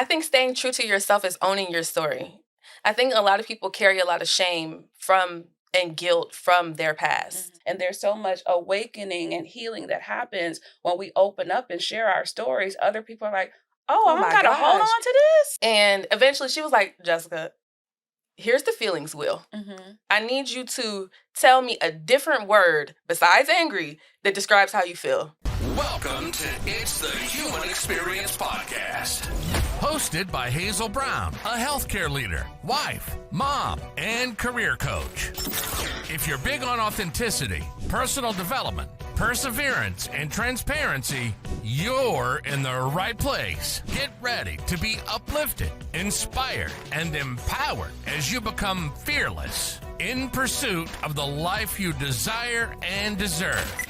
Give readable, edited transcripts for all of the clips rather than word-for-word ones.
I think staying true to yourself is owning your story. I think a lot of people carry a lot of shame and guilt from their past. And there's so much awakening and healing that happens when we open up and share our stories. Other people are like, oh I gotta hold on to this. And eventually she was like, Jessica, here's the feelings wheel. I need you to tell me a different word besides angry that describes how you feel. Welcome to It's the Human Experience Podcast. Hosted by Hazel Brown, a healthcare leader, wife, mom, and career coach. If you're big on authenticity, personal development, perseverance, and transparency, you're in the right place. Get ready to be uplifted, inspired, and empowered as you become fearless in pursuit of the life you desire and deserve.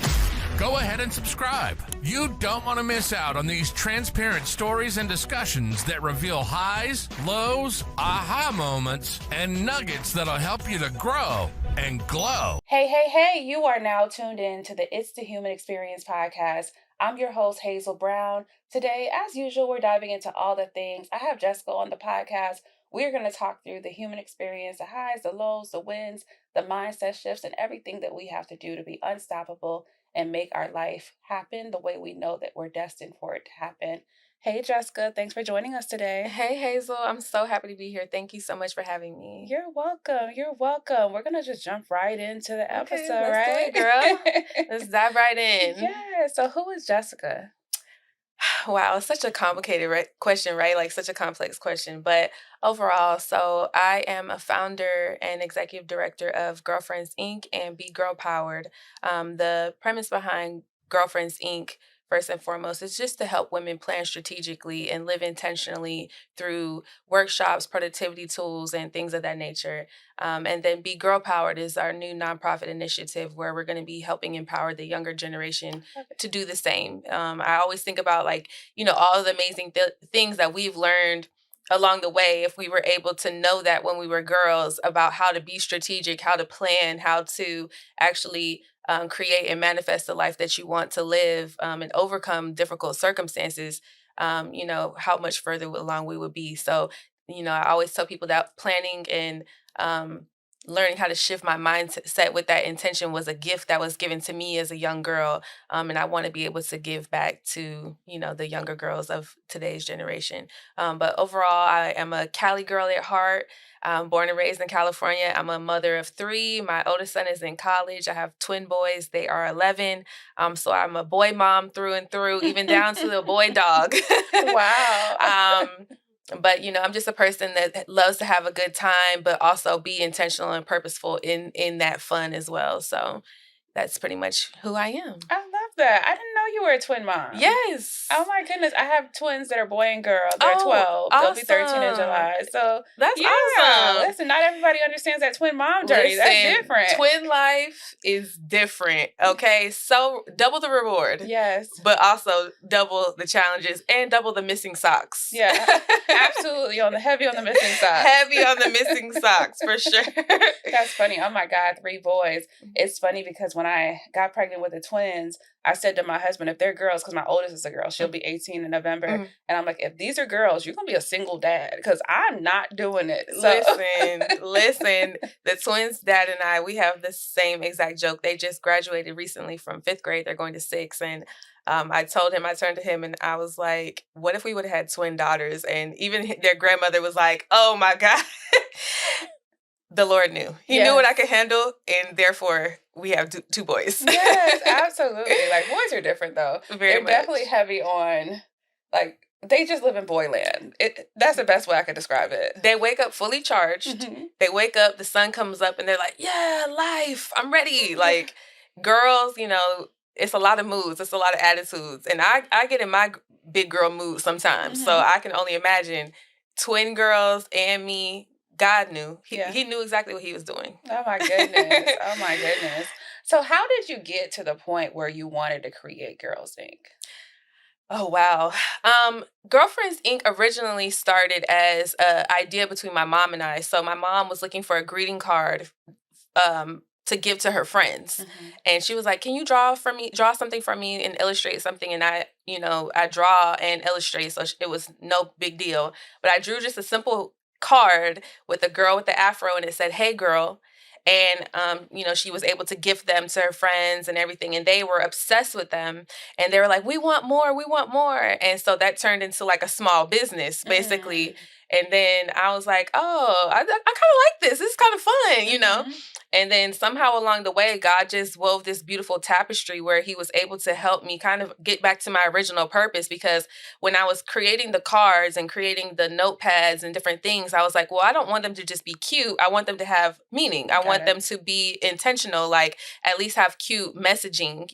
Go ahead and subscribe. You don't want to miss out on these transparent stories and discussions that reveal highs, lows, aha moments, and nuggets that'll help you to grow and glow. Hey, you are now tuned in to the It's the Human Experience Podcast. I'm your host, Hazel Brown. Today, as usual, we're diving into all the things. I have Jessica on the podcast. We're going to talk through the human experience, the highs, the lows, the wins, the mindset shifts, and everything that we have to do to be unstoppable and make our life happen the way we know that we're destined for it to happen. Hey, Jessica, thanks for joining us today. Hey, Hazel, I'm so happy to be here. Thank you so much for having me. You're welcome. We're going to just jump right into the episode, let's right? do it, girl. Let's dive right in. Yeah, so who is Jessica? Wow, it's such a complicated question, right? Like such a complex question. But overall, so I am a founder and executive director of Girlfriends Inc. and Be Girl Powered. The premise behind Girlfriends Inc., first and foremost, is just to help women plan strategically and live intentionally through workshops, productivity tools, and things of that nature. And then Be Girl Powered is our new nonprofit initiative where we're going to be helping empower the younger generation to do the same. I always think about all the amazing things that we've learned along the way, if we were able to know that when we were girls about how to be strategic, how to plan, how to actually create and manifest the life that you want to live and overcome difficult circumstances, how much further along we would be. So, I always tell people that planning and learning how to shift my mindset with that intention was a gift that was given to me as a young girl. And I want to be able to give back to, the younger girls of today's generation. But overall, I am a Cali girl at heart. I'm born and raised in California. I'm a mother of 3. My oldest son is in college. I have twin boys. They are 11. So I'm a boy mom through and through, even down to the boy dog. Wow. But, I'm just a person that loves to have a good time, but also be intentional and purposeful in that fun as well. So that's pretty much who I am. I love that. I didn't know you were a twin mom. Yes. Oh my goodness. I have twins that are boy and girl. They're 12. Awesome. They'll be 13 in July. So that's awesome. Listen, not everybody understands that twin mom journey. That's different. Twin life is different. Okay. So double the reward. Yes. But also double the challenges and double the missing socks. Yeah. Absolutely. Heavy on the missing socks. Heavy on the missing socks for sure. That's funny. Oh my God, 3 boys. It's funny because when I got pregnant with the twins, I said to my husband, if they're girls, because my oldest is a girl, she'll be 18 in November. And I'm like, if these are girls, you're going to be a single dad because I'm not doing it. So. Listen, the twins, dad and I, we have the same exact joke. They just graduated recently from 5th grade. They're going to 6th. And I turned to him and I was like, what if we would have had twin daughters? And even their grandmother was like, oh my God. The Lord knew. He knew what I could handle, and therefore we have 2 boys. Yes, absolutely. Like, boys are different, though. They're definitely heavy on, they just live in boyland. That's the best way I could describe it. They wake up fully charged. They wake up, the sun comes up, and they're like, yeah, life, I'm ready. Like, girls, it's a lot of moods. It's a lot of attitudes. And I get in my big girl mood sometimes. So I can only imagine twin girls and me. God knew. He knew exactly what he was doing. Oh, my goodness. So how did you get to the point where you wanted to create Girls Inc.? Oh, wow. Girlfriends Inc. originally started as an idea between my mom and I. So my mom was looking for a greeting card to give to her friends. Mhm. And she was like, "Can you draw something for me and illustrate something?" And I draw and illustrate, so it was no big deal. But I drew just a simple card with a girl with the afro, and it said, "Hey, girl." And she was able to gift them to her friends and everything, and they were obsessed with them, and they were like, "We want more, we want more." And so that turned into like a small business, basically. Mm. And then I was like, "Oh, I kind of like this. This is kind of fun." Mhm. And then somehow along the way, God just wove this beautiful tapestry where He was able to help me kind of get back to my original purpose. Because when I was creating the cards and creating the notepads and different things, I was like, well, I don't want them to just be cute. I want them to have meaning. I Got want it. them to be intentional, like at least have cute messaging,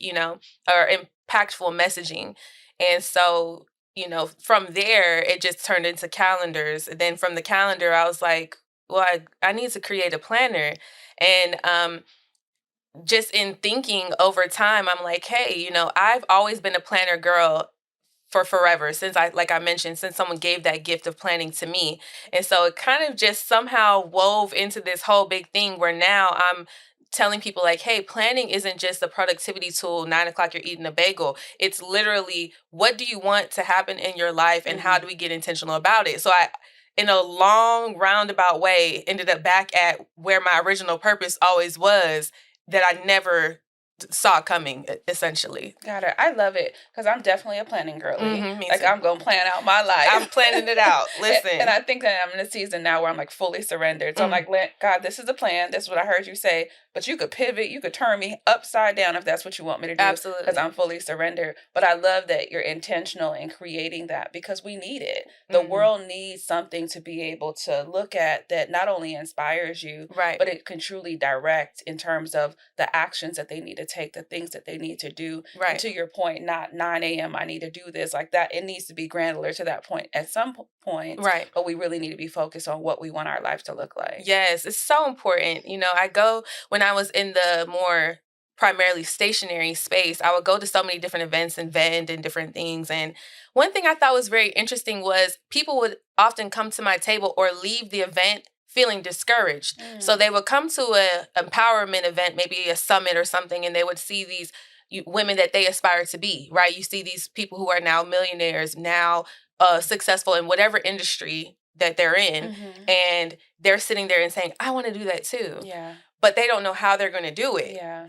or impactful messaging. And so, from there, it just turned into calendars. And then from the calendar, I was like, well, I need to create a planner. And just in thinking over time, I'm like, hey, I've always been a planner girl for forever, since like I mentioned, since someone gave that gift of planning to me. And so it kind of just somehow wove into this whole big thing where now I'm telling people like, hey, planning isn't just a productivity tool. 9 o'clock, you're eating a bagel. It's literally, what do you want to happen in your life and how Mhm. do we get intentional about it? So I, in a long roundabout way, ended up back at where my original purpose always was, that I never saw coming, essentially. Got it. I love it because I'm definitely a planning girly. Me Like too. I'm gonna plan out my life. I'm planning it out. Listen. And I think that I'm in a season now where I'm like fully surrendered. So I'm like, God, this is the plan. This is what I heard you say. But you could pivot. You could turn me upside down if that's what you want me to do. Because Absolutely. I'm fully surrendered. But I love that you're intentional in creating that because we need it. The world needs something to be able to look at that not only inspires you, Right. but it can truly direct in terms of the actions that they need to take, the things that they need to do. Right. And to your point, not 9 a.m. I need to do this like that. It needs to be granular to that point at some point. Right. But we really need to be focused on what we want our life to look like. Yes, it's so important. When I was in the more primarily stationary space, I would go to so many different events and vend and different things. And one thing I thought was very interesting was people would often come to my table or leave the event feeling discouraged. So they would come to a empowerment event, maybe a summit or something, and they would see these women that they aspire to be, right? You see these people who are now millionaires, now successful in whatever industry that they're in, and they're sitting there and saying, I want to do that too. Yeah. But they don't know how they're going to do it. Yeah.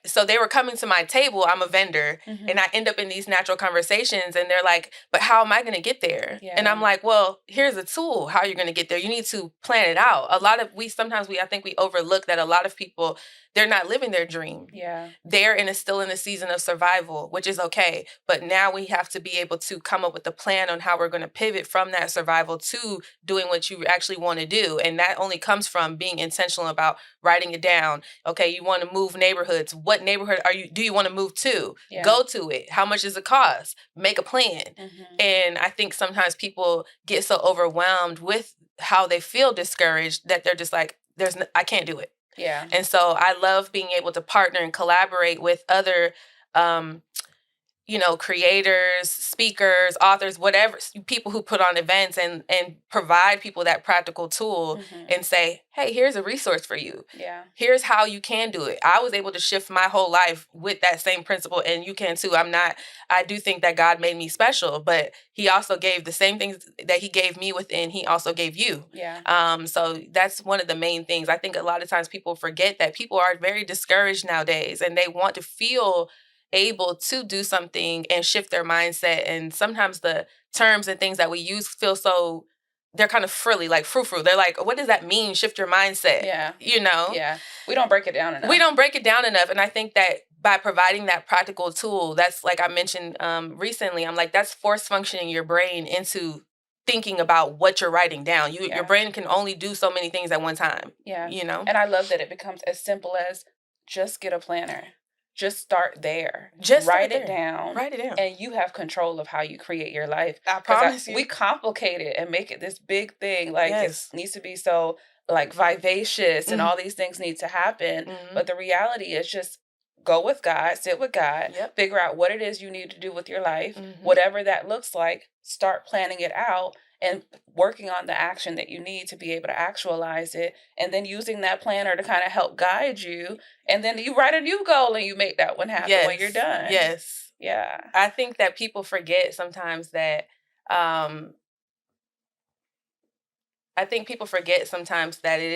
So they were coming to my table. I'm a vendor, and I end up in these natural conversations, and they're like, but how am I going to get there? Yeah. And I'm like, well, here's a tool how you're going to get there. You need to plan it out. I think we overlook that a lot of people, they're not living their dream. Yeah. They're still in a season of survival, which is okay. But now we have to be able to come up with a plan on how we're going to pivot from that survival to doing what you actually want to do. And that only comes from being intentional about writing it down. Okay, you want to move neighborhoods. What neighborhood do you want to move to? Yeah. Go to it. How much does it cost? Make a plan. And I think sometimes people get so overwhelmed with how they feel discouraged that they're just like, I can't do it. Yeah. And so I love being able to partner and collaborate with other creators, speakers, authors, whatever, people who put on events and provide people that practical tool and say, hey, here's a resource for you. Yeah. Here's how you can do it. I was able to shift my whole life with that same principle, and you can too. I do think that God made me special, but He also gave the same things that He gave me within, He also gave you. Yeah. So that's one of the main things. I think a lot of times people forget that people are very discouraged nowadays, and they want to feel able to do something and shift their mindset. And sometimes the terms and things that we use they're kind of frilly, like frou-frou. They're like, what does that mean? Shift your mindset. Yeah. Yeah. We don't break it down enough. We don't break it down enough. And I think that by providing that practical tool, that's like I mentioned recently, I'm like, that's force functioning your brain into thinking about what you're writing down. Your brain can only do so many things at one time. Yeah. And And I love that it becomes as simple as just get a planner. Just start there. Write it down. Write it down. And you have control of how you create your life. I promise you. We complicate it and make it this big thing. Like Yes. it needs to be so like vivacious and all these things need to happen. But the reality is just go with God, sit with God, figure out what it is you need to do with your life, whatever that looks like, start planning it out. and working on the action that you need to be able to actualize it, and then using that planner to kind of help guide you. And then you write a new goal and you make that one happen when you're Yes. done. Yes. Yeah. I think that people forget sometimes that um it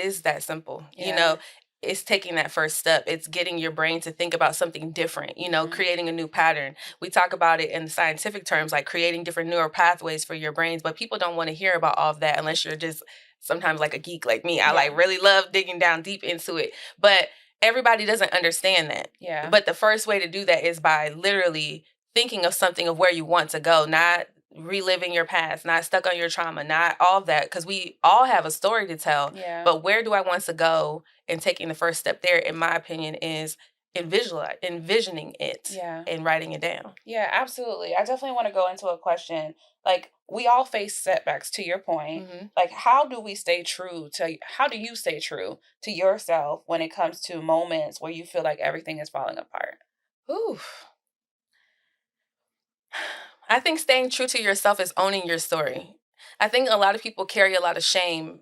is that simple. Yeah. It's taking that first step. It's getting your brain to think about something different, creating a new pattern. We talk about it in scientific terms, like creating different neural pathways for your brains, but people don't want to hear about all of that unless you're just sometimes like a geek like me. I like really love digging down deep into it. But everybody doesn't understand that. Yeah. But the first way to do that is by literally thinking of something of where you want to go, not reliving your past, not stuck on your trauma, not all of that, because we all have a story to tell. Yeah. But where do I want to go? And taking the first step there, in my opinion, is envisioning it and writing it down. Yeah, absolutely. I definitely want to go into a question. Like, we all face setbacks, to your point. Like, how do you stay true to yourself when it comes to moments where you feel like everything is falling apart? Ooh. I think staying true to yourself is owning your story. I think a lot of people carry a lot of shame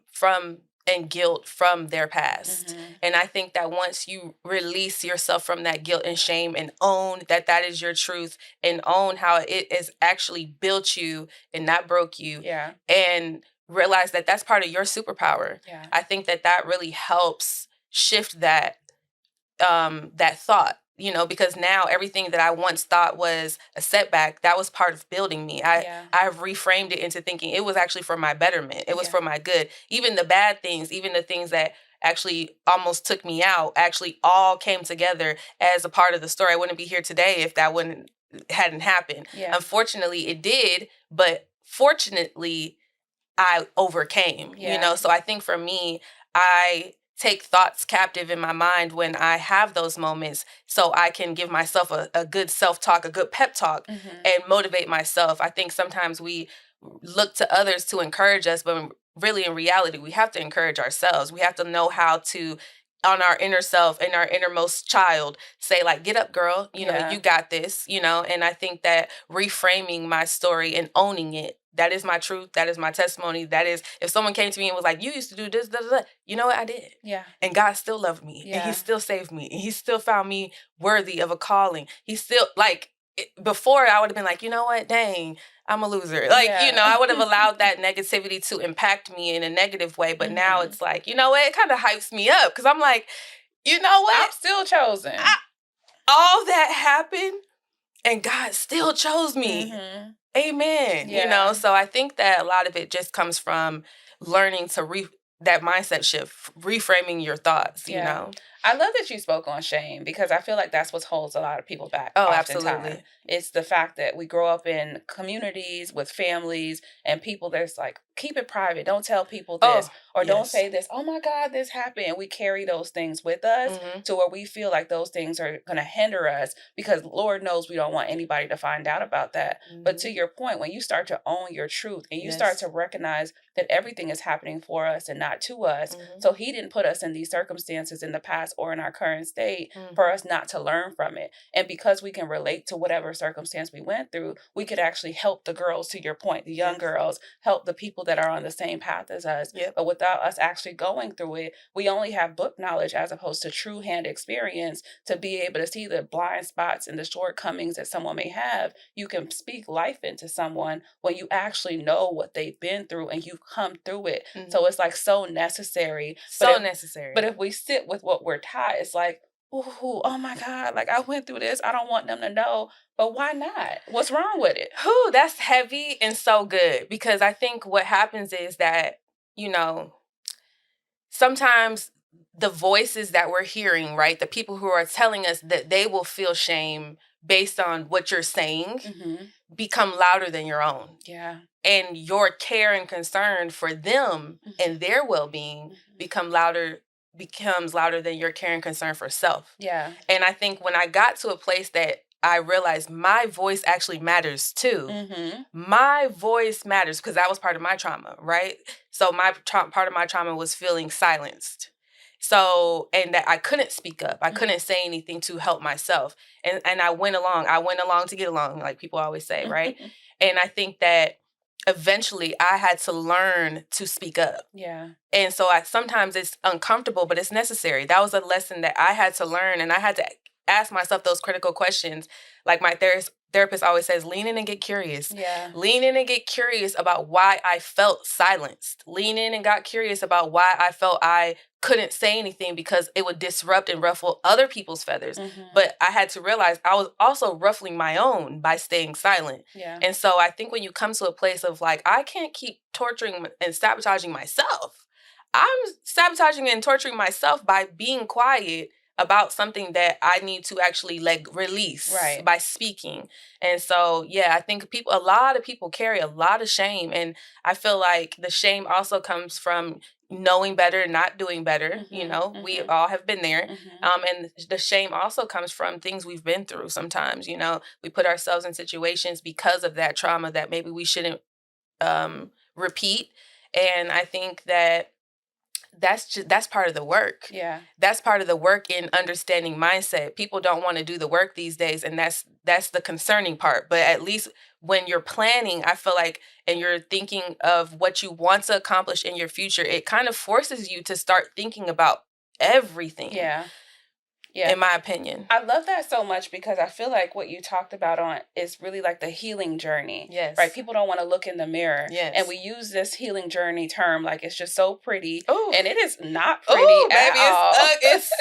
and guilt from their past. And I think that once you release yourself from that guilt and shame and own that that is your truth and own how it has actually built you and not broke you, and realize that that's part of your superpower. I think that that really helps shift that thought, because now everything that I once thought was a setback, that was part of building me. I've reframed it into thinking it was actually for my betterment. It was for my good. Even the bad things, even the things that actually almost took me out, actually all came together as a part of the story. I wouldn't be here today if that hadn't happened. Unfortunately, it did, but fortunately, I overcame, So I think for me, I take thoughts captive in my mind when I have those moments so I can give myself a good self-talk, a good pep talk, and motivate myself. I think sometimes we look to others to encourage us, but really in reality, we have to encourage ourselves. We have to know how to, on our inner self and our innermost child, say like, get up, girl, you got this, and I think that reframing my story and owning it, that is my truth. That is my testimony. That is, if someone came to me and was like, you used to do this, da, da, da, you know what? I did. Yeah. And God still loved me. And he still saved me. And he still found me worthy of a calling. He still, before I would have been like, you know what? Dang, I'm a loser. I would have allowed that negativity to impact me in a negative way. But now it's like, you know what? It kind of hypes me up because I'm like, you know what? I'm still chosen. All that happened and God still chose me. Amen. So I think that a lot of it just comes from learning to that mindset shift, reframing your thoughts, I love that you spoke on shame because I feel like that's what holds a lot of people back. Oh, oftentimes. absolutely. It's the fact that we grow up in communities with families and people that's like, keep it private. Don't tell people this or don't say this. Oh my God, this happened. And we carry those things with us to where we feel like those things are going to hinder us because Lord knows we don't want anybody to find out about that. But to your point, when you start to own your truth and you start to recognize that everything is happening for us and not to us. So he didn't put us in these circumstances in the past or in our current state for us not to learn from it. And because we can relate to whatever circumstance we went through, we could actually help the girls, to your point, the young girls, help the people that are on the same path as us. But without us actually going through it, we only have book knowledge as opposed to true hand experience to be able to see the blind spots and the shortcomings that someone may have. You can speak life into someone when you actually know what they've been through and you've come through it. So it's like so necessary. Necessary. But if we sit with what we're taught, it's like, ooh, oh my God, like I went through this. I don't want them to know. But why not? What's wrong with it? That's heavy and so good because I think what happens is that, sometimes the voices that we're hearing, right? The people who are telling us that they will feel shame based on what you're saying become louder than your own. Yeah. And your care and concern for them and their well-being becomes louder than your care and concern for self. Yeah. And I think when I got to a place that I realized my voice actually matters too. My voice matters because that was part of my trauma, right? So part of my trauma was feeling silenced. So, and that I couldn't speak up. I couldn't say anything to help myself. And I went along to get along, like people always say, right? And I think that eventually I had to learn to speak up. Yeah. And so sometimes it's uncomfortable, but it's necessary. That was a lesson that I had to learn, and I had to ask myself those critical questions. Like my therapist always says, lean in and get curious. Yeah. Lean in and get curious about why I felt silenced. Lean in and got curious about why I felt I couldn't say anything because it would disrupt and ruffle other people's feathers. Mm-hmm. But I had to realize I was also ruffling my own by staying silent. Yeah. And so I think when you come to a place of like, I can't keep torturing and sabotaging myself. I'm sabotaging and torturing myself by being quiet about something that I need to actually release Right. by speaking. And so, yeah, I think a lot of people carry a lot of shame. And I feel like the shame also comes from knowing better, not doing better. Mm-hmm. We Mm-hmm. all have been there. Mm-hmm. And the shame also comes from things we've been through sometimes. We put ourselves in situations because of that trauma that maybe we shouldn't repeat. And I think that's part of the work. Yeah. That's part of the work in understanding mindset. People don't want to do the work these days, and that's the concerning part. But at least when you're planning, I feel like, and you're thinking of what you want to accomplish in your future, it kind of forces you to start thinking about everything. Yeah. Yeah. In my opinion. I love that so much because I feel like what you talked about on is really like the healing journey. Yes. Right? People don't want to look in the mirror. Yes. And we use this healing journey term like it's just so pretty. Ooh. And it is not pretty baby, at all. It's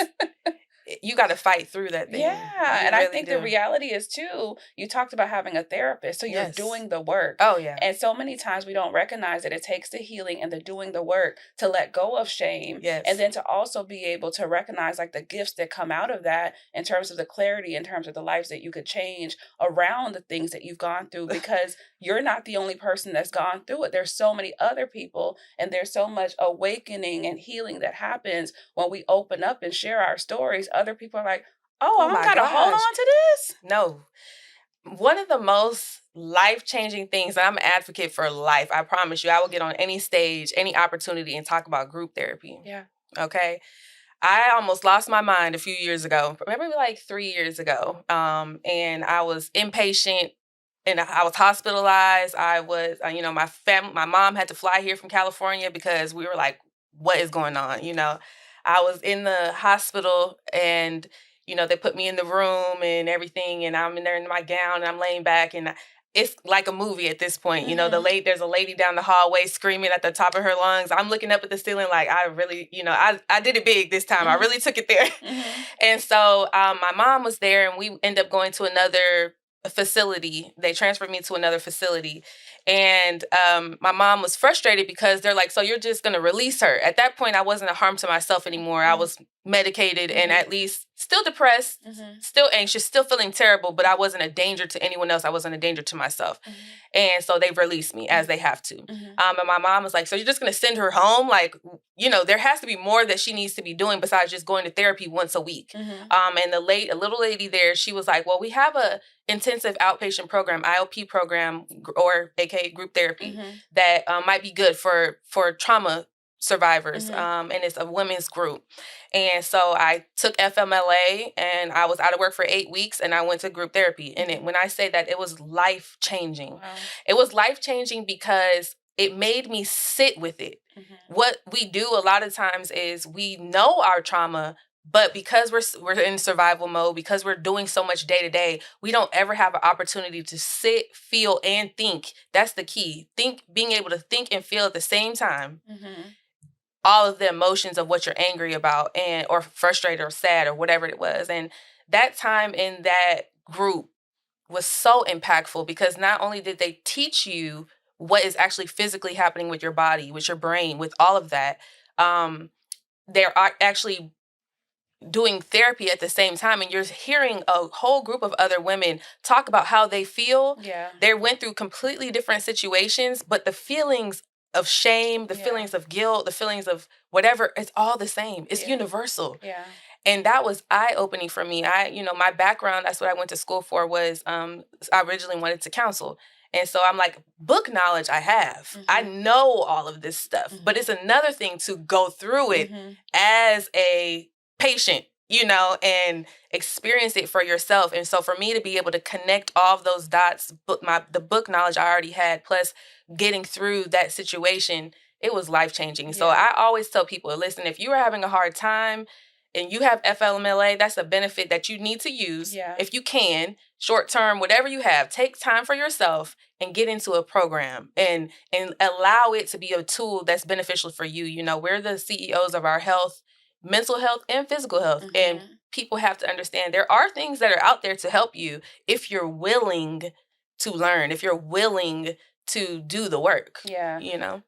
you got to fight through that thing. Yeah. And I think the reality is too, you talked about having a therapist. So you're doing the work. Oh, yeah. And so many times we don't recognize that it takes the healing and the doing the work to let go of shame. Yes. And then to also be able to recognize like the gifts that come out of that in terms of the clarity, in terms of the lives that you could change around the things that you've gone through, because you're not the only person that's gone through it. There's so many other people, and there's so much awakening and healing that happens when we open up and share our stories. Other people are like, oh, I'm gotta hold on to this. No. One of the most life-changing things, and I'm an advocate for life, I promise you, I will get on any stage, any opportunity, and talk about group therapy. Yeah. Okay? I almost lost my mind a few years ago, maybe like 3 years ago. And I was inpatient and I was hospitalized. I was, my mom had to fly here from California because we were like, what is going on? I was in the hospital and, they put me in the room and everything. And I'm in there in my gown and I'm laying back and it's like a movie at this point. Mm-hmm. There's a lady down the hallway screaming at the top of her lungs. I'm looking up at the ceiling like I really, I did it big this time. Mm-hmm. I really took it there. Mm-hmm. And so my mom was there and we ended up going to another facility. They transferred me to another facility. And my mom was frustrated because they're like, so you're just going to release her. At that point, I wasn't a harm to myself anymore. Mm-hmm. I was medicated and Mm-hmm. at least still depressed, Mm-hmm. still anxious, still feeling terrible, but I wasn't a danger to anyone else. I wasn't a danger to myself. Mm-hmm. And so they released me as they have to. Mm-hmm. And my mom was like, so you're just going to send her home? Like, there has to be more that she needs to be doing besides just going to therapy once a week. Mm-hmm. And a little lady there, she was like, well, we have a intensive outpatient program, IOP program, or AKA group therapy, Mm-hmm. that might be good for trauma survivors. Mm-hmm. And it's a women's group. And so I took FMLA and I was out of work for 8 weeks and I went to group therapy. And when I say that, it was life-changing. Wow. It was life-changing because it made me sit with it. Mm-hmm. What we do a lot of times is we know our trauma, but because we're in survival mode, because we're doing so much day to day, we don't ever have an opportunity to sit, feel, and think. That's the key. Being able to think and feel at the same time. Mm-hmm. All of the emotions of what you're angry about or frustrated or sad or whatever it was. And that time in that group was so impactful because not only did they teach you what is actually physically happening with your body, with your brain, with all of that, they're actually doing therapy at the same time, and you're hearing a whole group of other women talk about how they feel. Yeah. They went through completely different situations, but the feelings of shame, the feelings of guilt, the feelings of whatever, it's all the same. It's universal. Yeah. And that was eye-opening for me. My background, that's what I went to school for, was I originally wanted to counsel. And so I'm like, book knowledge I have. Mm-hmm. I know all of this stuff. Mm-hmm. But it's another thing to go through it Mm-hmm. as a patient and experience it for yourself. And so for me to be able to connect all of those dots, the book knowledge I already had, plus getting through that situation, it was life-changing. So Yeah. I always tell people, listen, if you are having a hard time and you have FLMLA, that's a benefit that you need to use. Yeah. If you can, short term, whatever you have, take time for yourself and get into a program and allow it to be a tool that's beneficial for you. We're the CEOs of our health, mental health, and physical health. And people have to understand there are things that are out there to help you if you're willing to learn, if you're willing to do the work. Yeah.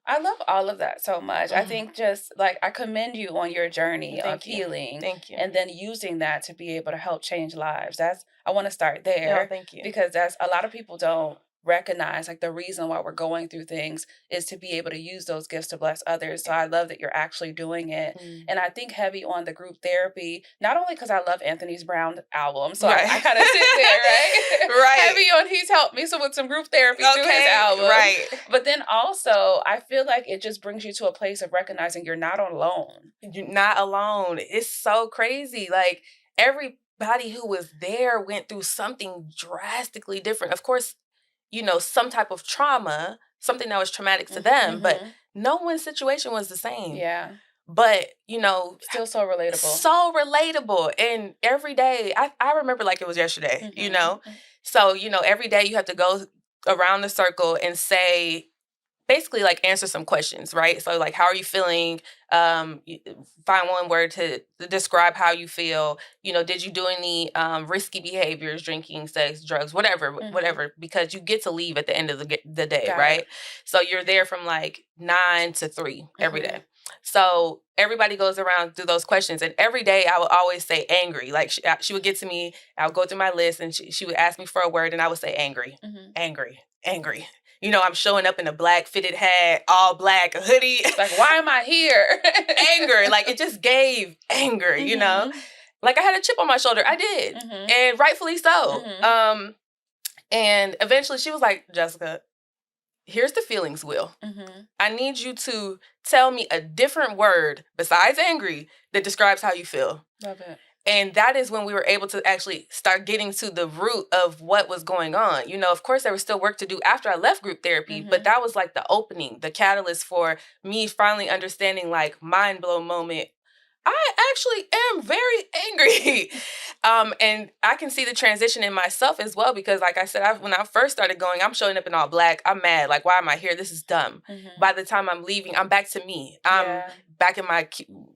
I love all of that so much. I think just like I commend you on your journey of healing. Thank you. And then using that to be able to help change lives. I want to start there. No, thank you. Because that's a lot of people don't recognize like the reason why we're going through things is to be able to use those gifts to bless others. So I love that you're actually doing it. And I think heavy on the group therapy, not only because I love Anthony's Brown album, so I kind of sit there, right? Right. Heavy on he's helped me so with some group therapy through his album. Right. But then also I feel like it just brings you to a place of recognizing you're not alone. You're not alone. It's so crazy. Like everybody who was there went through something drastically different. Of course, some type of trauma, something that was traumatic to them, but no one's situation was the same. Yeah. But, still so relatable. So relatable. And every day, I remember like it was yesterday, So, every day you have to go around the circle and say, basically like answer some questions, right? So like, how are you feeling? Find one word to describe how you feel. Did you do any risky behaviors, drinking, sex, drugs, whatever, because you get to leave at the end of the day, right? So you're there from like 9 to 3 every day. So everybody goes around through those questions. And every day I would always say angry. Like she would get to me, I would go through my list and she would ask me for a word and I would say angry, angry. I'm showing up in a black fitted hat, all black, a hoodie. It's like, why am I here? Anger. Like it just gave anger, Like I had a chip on my shoulder. I did. And rightfully so. And eventually she was like, Jessica, here's the feelings wheel. I need you to tell me a different word besides angry that describes how you feel. Love it. And that is when we were able to actually start getting to the root of what was going on. Of course, there was still work to do after I left group therapy, but that was like the opening, the catalyst for me finally understanding like mind blow moment. I actually am very angry. And I can see the transition in myself as well, because like I said, when I first started going, I'm showing up in all black. I'm mad. Like, why am I here? This is dumb. By the time I'm leaving, I'm back to me. I'm back in my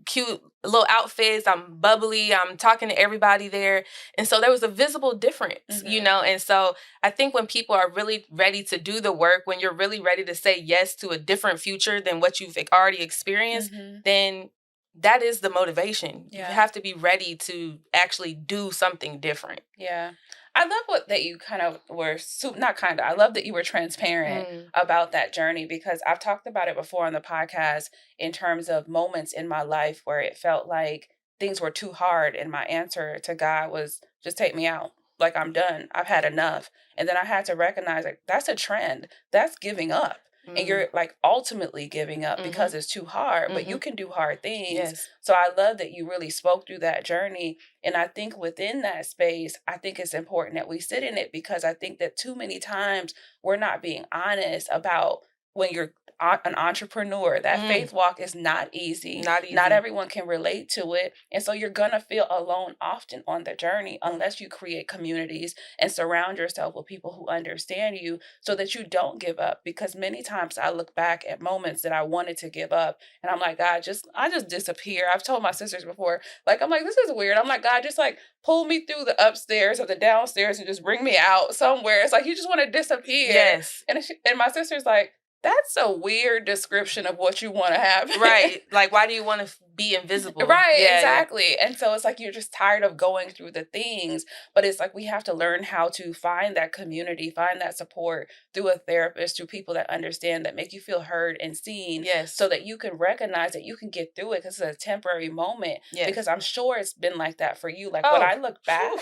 cute little outfits. I'm bubbly. I'm talking to everybody there. And so there was a visible difference, And so I think when people are really ready to do the work, when you're really ready to say yes to a different future than what you've already experienced, then that is the motivation. Yeah. You have to be ready to actually do something different. Yeah. I love that you kind of were, I love that you were transparent about that journey, because I've talked about it before on the podcast in terms of moments in my life where it felt like things were too hard and my answer to God was just take me out. Like I'm done. I've had enough. And then I had to recognize like that's a trend. That's giving up. And you're like ultimately giving up because it's too hard, but you can do hard things. Yes. So I love that you really spoke through that journey. And I think within that space, I think it's important that we sit in it, because I think that too many times we're not being honest about when you're an entrepreneur, that faith walk is not easy. Not everyone can relate to it. And so you're going to feel alone often on the journey unless you create communities and surround yourself with people who understand you so that you don't give up. Because many times I look back at moments that I wanted to give up and I'm like, God, I just disappear. I've told my sisters before, like, I'm like, this is weird. I'm like, God, just like pull me through the upstairs or the downstairs and just bring me out somewhere. It's like, you just want to disappear. Yes. And my sister's like, that's a weird description of what you want to have. Right. Like, why do you want to be invisible? Right, exactly. Yeah. And so it's like you're just tired of going through the things, but it's like we have to learn how to find that community, find that support through a therapist, through people that understand, that make you feel heard and seen, so that you can recognize that you can get through it because it's a temporary moment. Yes. Because I'm sure it's been like that for you. Like when I look back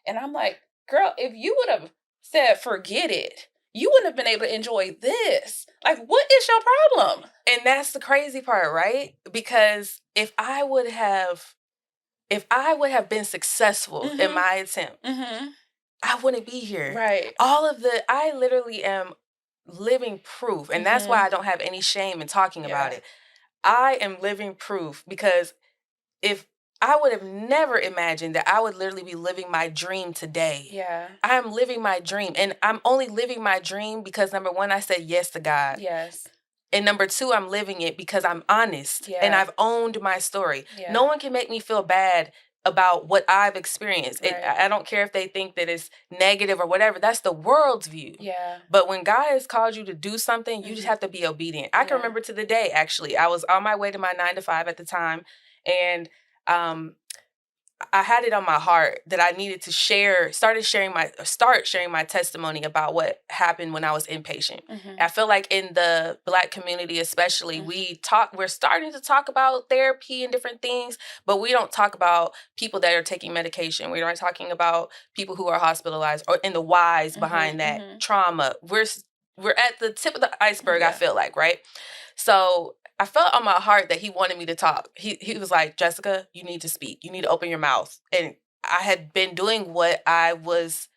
and I'm like, girl, if you would have said, forget it, you wouldn't have been able to enjoy this. Like, what is your problem? And that's the crazy part, right? Because if I would have if I would have been successful in Mhm. my attempt, Mhm. I wouldn't be here. Right. I literally am living proof. And that's why Mhm. I don't have any shame in talking about Yeah. it. I am living proof because if I would have never imagined that I would literally be living my dream today. Yeah. I'm living my dream. And I'm only living my dream because number one, I said yes to God. Yes. And number two, I'm living it because I'm honest and Yeah. I've owned my story. No Yeah. one can make me feel bad about what I've experienced. Right. I don't care if they think that it's negative or whatever. That's the world's view. Yeah. But when God has called you to do something, you just Mhm. have to be obedient. I can Yeah. remember to the day, actually. I was on my way to my 9 to 5 at the time. And um, I had it on my heart that I needed to start sharing my testimony about what happened when I was inpatient. Mhm. I feel like in the Black community, especially, Mhm. we're starting to talk about therapy and different things, but we don't talk about people that are taking medication. We aren't talking about people who are hospitalized or in the whys behind Mhm. that Mhm. trauma. We're at the tip of the iceberg, I Yeah. feel like, right? So I felt on my heart that he wanted me to talk. He was like, Jessica, you need to speak. You need to open your mouth. And I had been doing what I was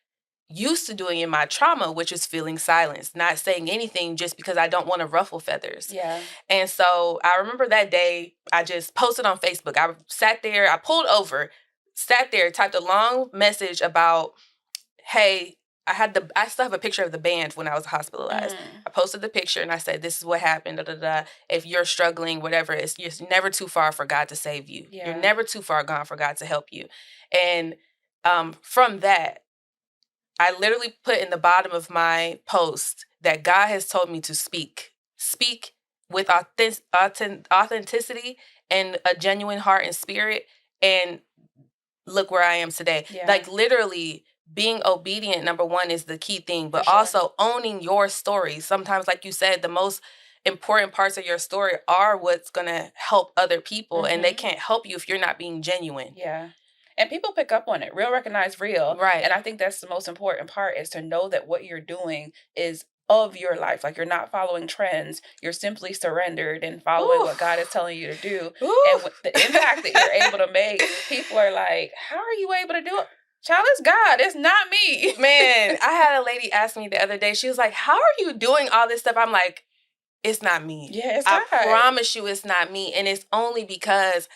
used to doing in my trauma, which is feeling silence, not saying anything just because I don't want to ruffle feathers. Yeah. And so I remember that day, I just posted on Facebook. I sat there, I pulled over, sat there, typed a long message about, hey, I still have a picture of the band when I was hospitalized. Mm. I posted the picture and I said, this is what happened. Da, da, da. If you're struggling, whatever, you're never too far for God to save you. You're Yeah. never too far gone for God to help you. And from that, I literally put in the bottom of my post that God has told me to speak with authenticity and a genuine heart and spirit. And look where I am today. Yeah. Like literally being obedient, number one, is the key thing, For but sure. also owning your story. Sometimes, like you said, the most important parts of your story are what's gonna help other people, and they Mhm. can't help you if you're not being genuine. Yeah. And people pick up on it. Real recognize real. Right. And I think that's the most important part is to know that what you're doing is of your life. Like you're not following trends. You're simply surrendered and following Ooh. what God is telling you to do. Ooh. And with the impact that you're able to make, people are like, how are you able to do it? Child, it's God. It's not me. Man, I had a lady ask me the other day, she was like, how are you doing all this stuff? I'm like, it's not me. Yeah, it's I God. promise you it's not me. And it's only because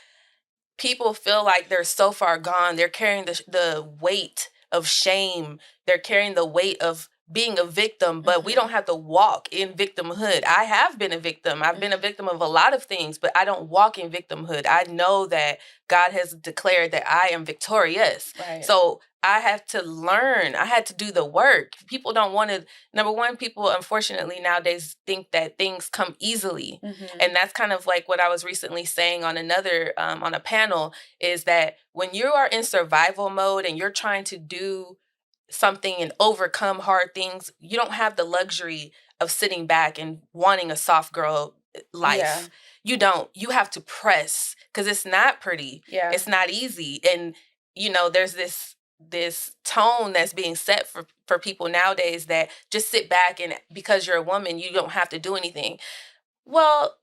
people feel like they're so far gone. They're carrying the weight of shame. They're carrying the weight of being a victim, but we Mhm. don't have to walk in victimhood. I have been a victim. I've been a victim of a lot of things, but I don't walk in victimhood. I know that God has declared that I am victorious. Right. So I have to learn. I had to do the work. People don't want to, number one, people unfortunately nowadays think that things come easily. Mhm. And that's kind of like what I was recently saying on on a panel, is that when you are in survival mode and you're trying to do something and overcome hard things, you don't have the luxury of sitting back and wanting a soft girl life. Yeah. You don't. You have to press because it's not pretty. Yeah. It's not easy. And there's this tone that's being set for people nowadays that just sit back and because you're a woman, you don't have to do anything. Well,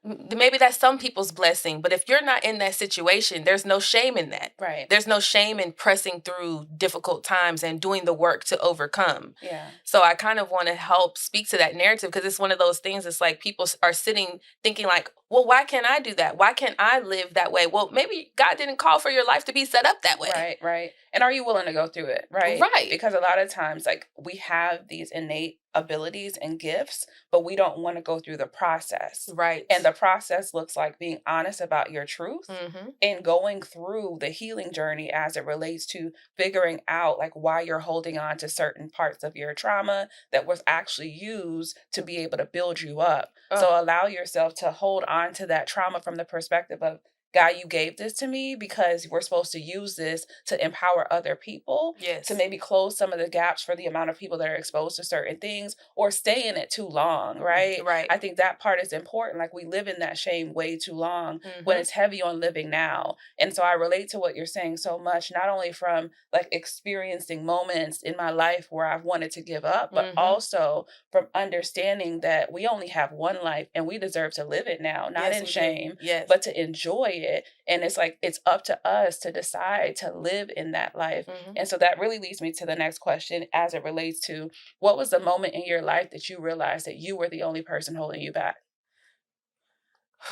maybe that's some people's blessing, but if you're not in that situation, there's no shame in that. Right. There's no shame in pressing through difficult times and doing the work to overcome. Yeah. So I kind of want to help speak to that narrative because it's one of those things. It's like people are sitting thinking like, well, why can't I do that? Why can't I live that way? Well, maybe God didn't call for your life to be set up that way. Right, right. And are you willing to go through it? Right. Right. Because a lot of times, like, we have these innate abilities and gifts, but we don't want to go through the process. Right. And the process looks like being honest about your truth Mm-hmm. and going through the healing journey as it relates to figuring out like why you're holding on to certain parts of your trauma that was actually used to be able to build you up. So allow yourself to hold on to that trauma from the perspective of, God, you gave this to me because we're supposed to use this to empower other people, Yes. to maybe close some of the gaps for the amount of people that are exposed to certain things or stay in it too long, right? Right. I think that part is important. Like we live in that shame way too long when Mhm. it's heavy on living now. And so I relate to what you're saying so much, not only from like experiencing moments in my life where I've wanted to give up, but Mhm. also from understanding that we only have one life and we deserve to live it now, not Yes, in we do. shame, Yes. but to enjoy it. And it's like, it's up to us to decide to live in that life. Mhm. And so that really leads me to the next question as it relates to, what was the moment in your life that you realized that you were the only person holding you back?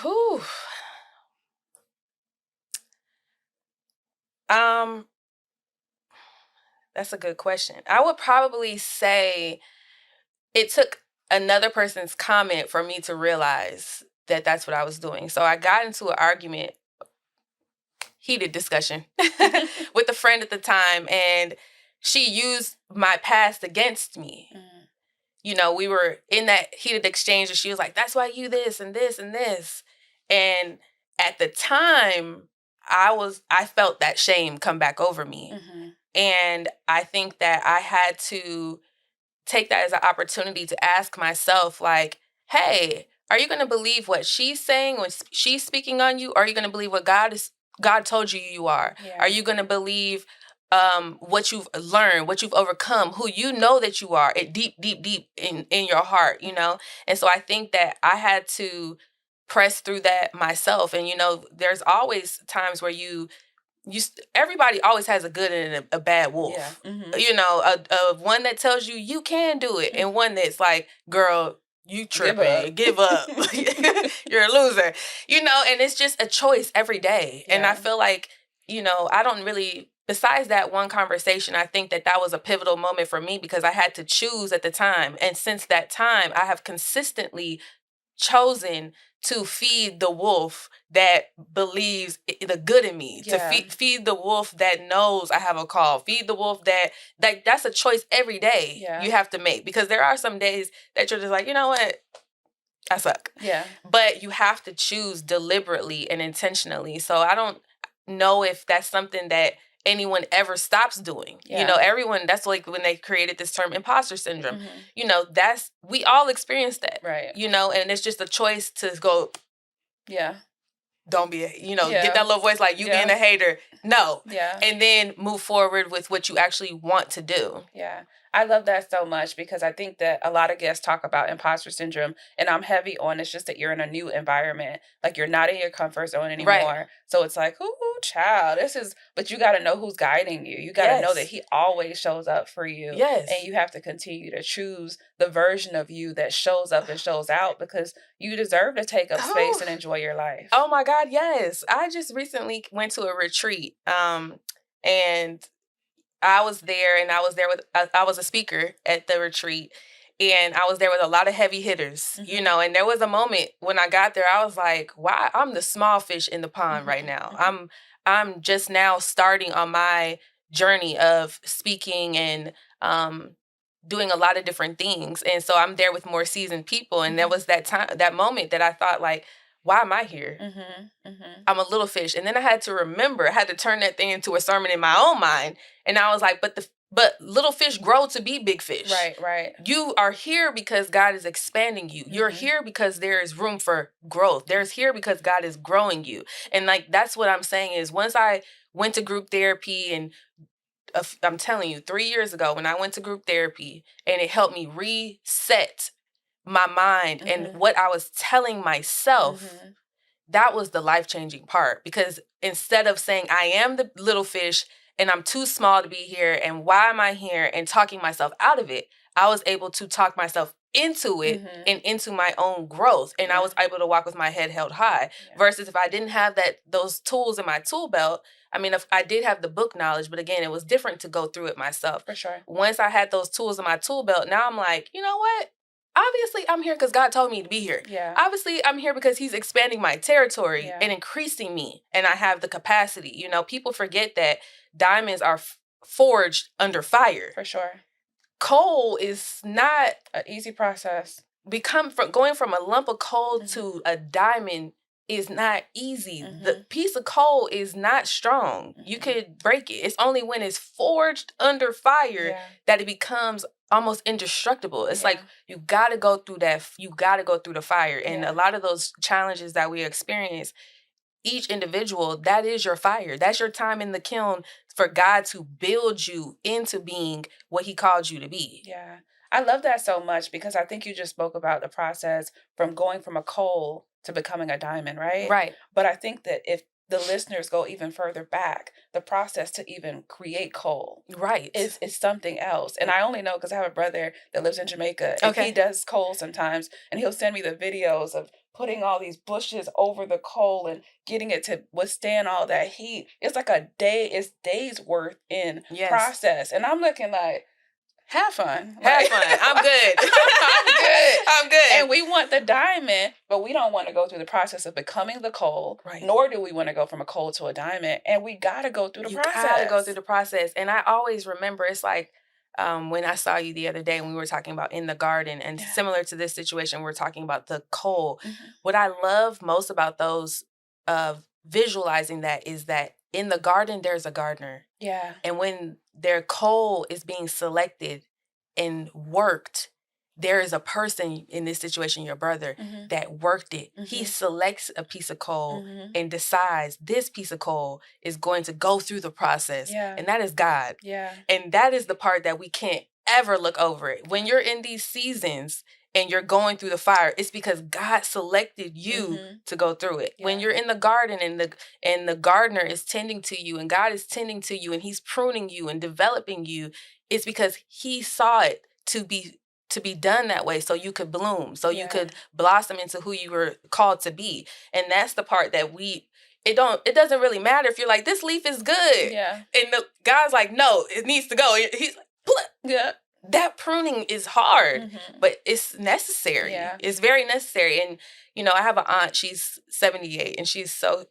Whew. Um, that's a good question. I would probably say it took another person's comment for me to realize that that's what I was doing. So I got into an argument, heated discussion with a friend at the time, and she used my past against me. Mm, You know, we were in that heated exchange, and she was like, "That's why you this and this and this." And at the time, I felt that shame come back over me. mhm, And I think that I had to take that as an opportunity to ask myself, like, hey, are you going to believe what she's saying when she's speaking on you? Or are you going to believe what God told you you are? yeah, Are you going to believe what you've learned, what you've overcome, who you know that you are, it deep, deep, deep in your heart, you mhm, know? And so I think that I had to press through that myself. And, you know, there's always times where everybody always has a good and a bad yeah, wolf. mhm, You know, a one that tells you you can do it, mm, and one that's like, girl, you give up. tripping, give up, you're a loser. You know, and it's just a choice every day. And I Yeah, feel like, you know, I don't really. Besides that one conversation, I think that that was a pivotal moment for me because I had to choose at the time, and since that time, I have consistently chosen to feed the wolf that believes the good in me, to yeah, feed the wolf that knows I have a call, feed the wolf that's a choice every day yeah, you have to make, because there are some days that you're just like, you know what, I suck. yeah, But you have to choose deliberately and intentionally. So I don't know if that's something that anyone ever stops doing. You yeah, know, everyone, that's like when they created this term imposter syndrome. mhm, You know, we all experience that, right, you know, and it's just a choice to go, yeah, don't be, get yeah, that little voice like you being yeah, a hater. No. yeah. And then move forward with what you actually want to do. Yeah, I love that so much because I think that a lot of guests talk about imposter syndrome, and I'm heavy on it's just that you're in a new environment, like you're not in your comfort zone Right. anymore. So it's like, ooh, child, but you got to know who's guiding you. You got to know that Yes. he always shows up for you, and Yes. you have to continue to choose the version of you that shows up and shows out because you deserve to take up space Oh, and enjoy your life. oh my God, yes. I just recently went to a retreat. And I was there, and I was a speaker at the retreat, and I was there with a lot of heavy hitters, you Mhm. know, and there was a moment when I got there, I was like, why, I'm the small fish in the pond right Mhm. now. Mhm. I'm just now starting on my journey of speaking and doing a lot of different things. And so I'm there with more seasoned people. And there Mhm. was that moment that I thought, like, why am I here? Mhm. Mhm. I'm a little fish. And then I had to remember, I had to turn that thing into a sermon in my own mind. And I was like, but little fish grow to be big fish. Right. Right. You are here because God is expanding you. You're Mhm. here because there is room for growth. There's here because God is growing you. And like that's what I'm saying is once I went to group therapy, and I'm telling you, 3 years ago when I went to group therapy, and it helped me reset my mind and Mhm. what I was telling myself, Mhm. that was the life-changing part, because instead of saying I am the little fish and I'm too small to be here and why am I here and talking myself out of it, I was able to talk myself into it Mhm. and into my own growth, and I Yeah. was able to walk with my head held high, Yeah. versus if I didn't have those tools in my tool belt. I mean, if I did have the book knowledge, but again, it was different to go through it myself. For sure. Once I had those tools in my tool belt, now I'm like, you know what, obviously I'm here because God told me to be here. Yeah. Obviously I'm here because he's expanding my territory Yeah. and increasing me, and I have the capacity. You know, people forget that diamonds are forged under fire. For sure. Coal is not An easy process. going from a lump of coal Mhm. to a diamond is not easy. The Mhm. piece of coal is not strong. You Mhm. could break it. It's only when it's forged under fire Yeah. that it becomes almost indestructible. It's like Yeah. you got to go through that. You got to go through the fire. And a Yeah. lot of those challenges that we experience, each individual, that is your fire. That's your time in the kiln for God to build you into being what he called you to be. Yeah. I love that so much because I think you just spoke about the process from going from a coal to becoming a diamond, right? Right. But I think that if the listeners go even further back, the process to even create coal Right. is something else. And I only know because I have a brother that lives in Jamaica, and he Okay. does coal sometimes, and he'll send me the videos of putting all these bushes over the coal and getting it to withstand all that heat. It's like it's days worth in Yes. process. And I'm looking like, have fun. Have Like, fun. I'm good. I'm good. I'm good. And we want the diamond, but we don't want to go through the process of becoming the coal, Right. nor do we want to go from a coal to a diamond. And we got to go through the process. You gotta go through the process. And I always remember it's like when I saw you the other day and we were talking about in the garden, and similar to this situation, we're talking about the coal. What I love most about those visualizing that is that in the garden, there's a gardener. Yeah. And when their coal is being selected and worked, there is a person in this situation, your brother, that worked it. He selects a piece of coal and decides this piece of coal is going to go through the process. Yeah. And that is God. Yeah. And that is the part that we can't ever look over it. When you're in these seasons and you're going through the fire, it's because God selected you to go through it. Yeah. When you're in the garden and the gardener is tending to you and God is tending to you and he's pruning you and developing you, it's because he saw it to be done that way so you could bloom, so you could blossom into who you were called to be. And that's the part that it doesn't really matter if you're like, this leaf is good. Yeah. And the guy's like, no, it needs to go. He's like, "Bleh." Yeah. That pruning is hard, but it's necessary. Yeah. It's very necessary. And, I have an aunt, she's 78 and she's so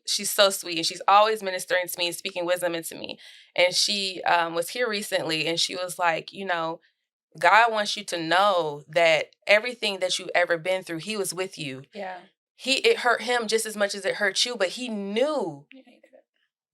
sweet. And she's always ministering to me, speaking wisdom into me. And she was here recently and she was like, God wants you to know that everything that you've ever been through, he was with you. Yeah. It hurt him just as much as it hurt you, but he knew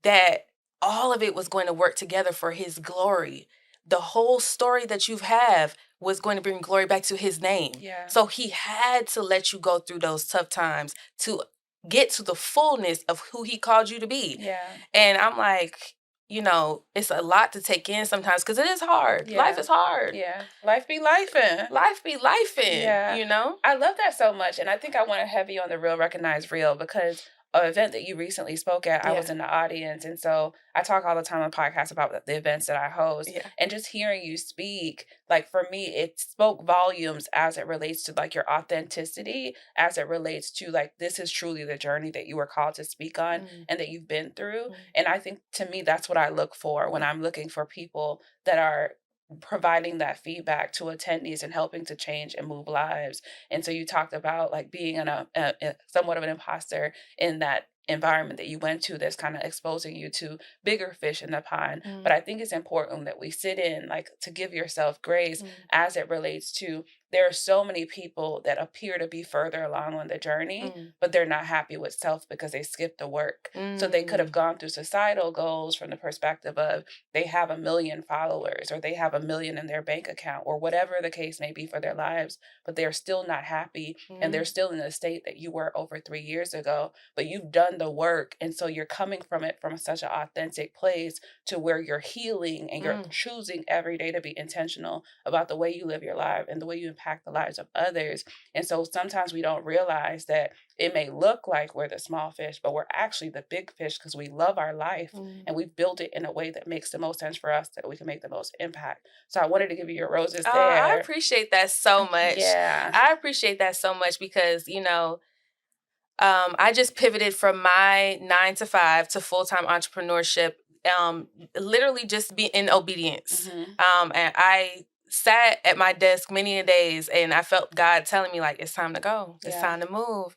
that all of it was going to work together for his glory. The whole story that you have was going to bring glory back to his name. Yeah. So he had to let you go through those tough times to get to the fullness of who he called you to be. Yeah. And I'm like, it's a lot to take in sometimes because it is hard. Yeah. Life is hard. Yeah. Life be lifing. Life be lifing. Yeah. I love that so much. And I think I want to have you on the Real Recognize Real because an event that you recently spoke at, I was in the audience. And so I talk all the time on podcasts about the events that I host. Yeah. And just hearing you speak, like for me, it spoke volumes as it relates to like your authenticity, as it relates to like, this is truly the journey that you were called to speak on and that you've been through. And I think to me, that's what I look for when I'm looking for people that are providing that feedback to attendees and helping to change and move lives. And so you talked about like being a somewhat of an imposter in that environment that you went to that's kind of exposing you to bigger fish in the pond. But I think it's important that we sit in like to give yourself grace as it relates to there are so many people that appear to be further along on the journey, but they're not happy with self because they skipped the work. So they could have gone through societal goals from the perspective of they have 1 million followers or they have 1 million in their bank account or whatever the case may be for their lives, but they're still not happy and they're still in the state that you were over 3 years ago, but you've done the work. And so you're coming from it from such an authentic place to where you're healing and you're choosing every day to be intentional about the way you live your life and the way you impact the lives of others. And so sometimes we don't realize that it may look like we're the small fish, but we're actually the big fish because we love our life and we've built it in a way that makes the most sense for us, that we can make the most impact. So I wanted to give you your roses there. I appreciate that so much. Yeah. I appreciate that so much because, I just pivoted from my 9 to 5 to full-time entrepreneurship, literally just be in obedience. And I sat at my desk many a days and I felt God telling me like, it's time to go. It's time to move.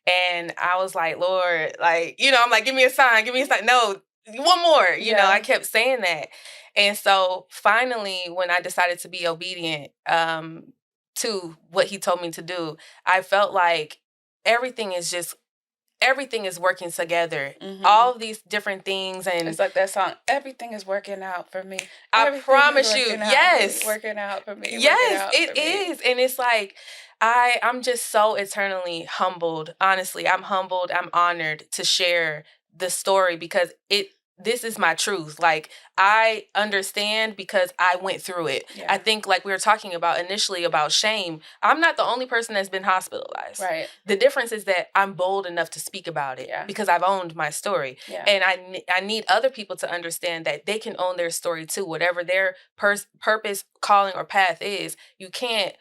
And I was like, Lord, like, I'm like, give me a sign. No, one more. I kept saying that. And so finally, when I decided to be obedient to what he told me to do, I felt like everything is working together. All of these different things. And it's like that song, everything is working out for me. I promise you, yes. Working out for me. Yes, it is. And it's like, I'm just so eternally humbled. Honestly, I'm humbled. I'm honored to share the story because this is my truth. Like, I understand because I went through it. Yeah. I think, like we were talking about initially about shame, I'm not the only person that's been hospitalized. Right. The difference is that I'm bold enough to speak about it Yeah. because I've owned my story. Yeah. And I need other people to understand that they can own their story too. Whatever their purpose, calling, or path is, you can't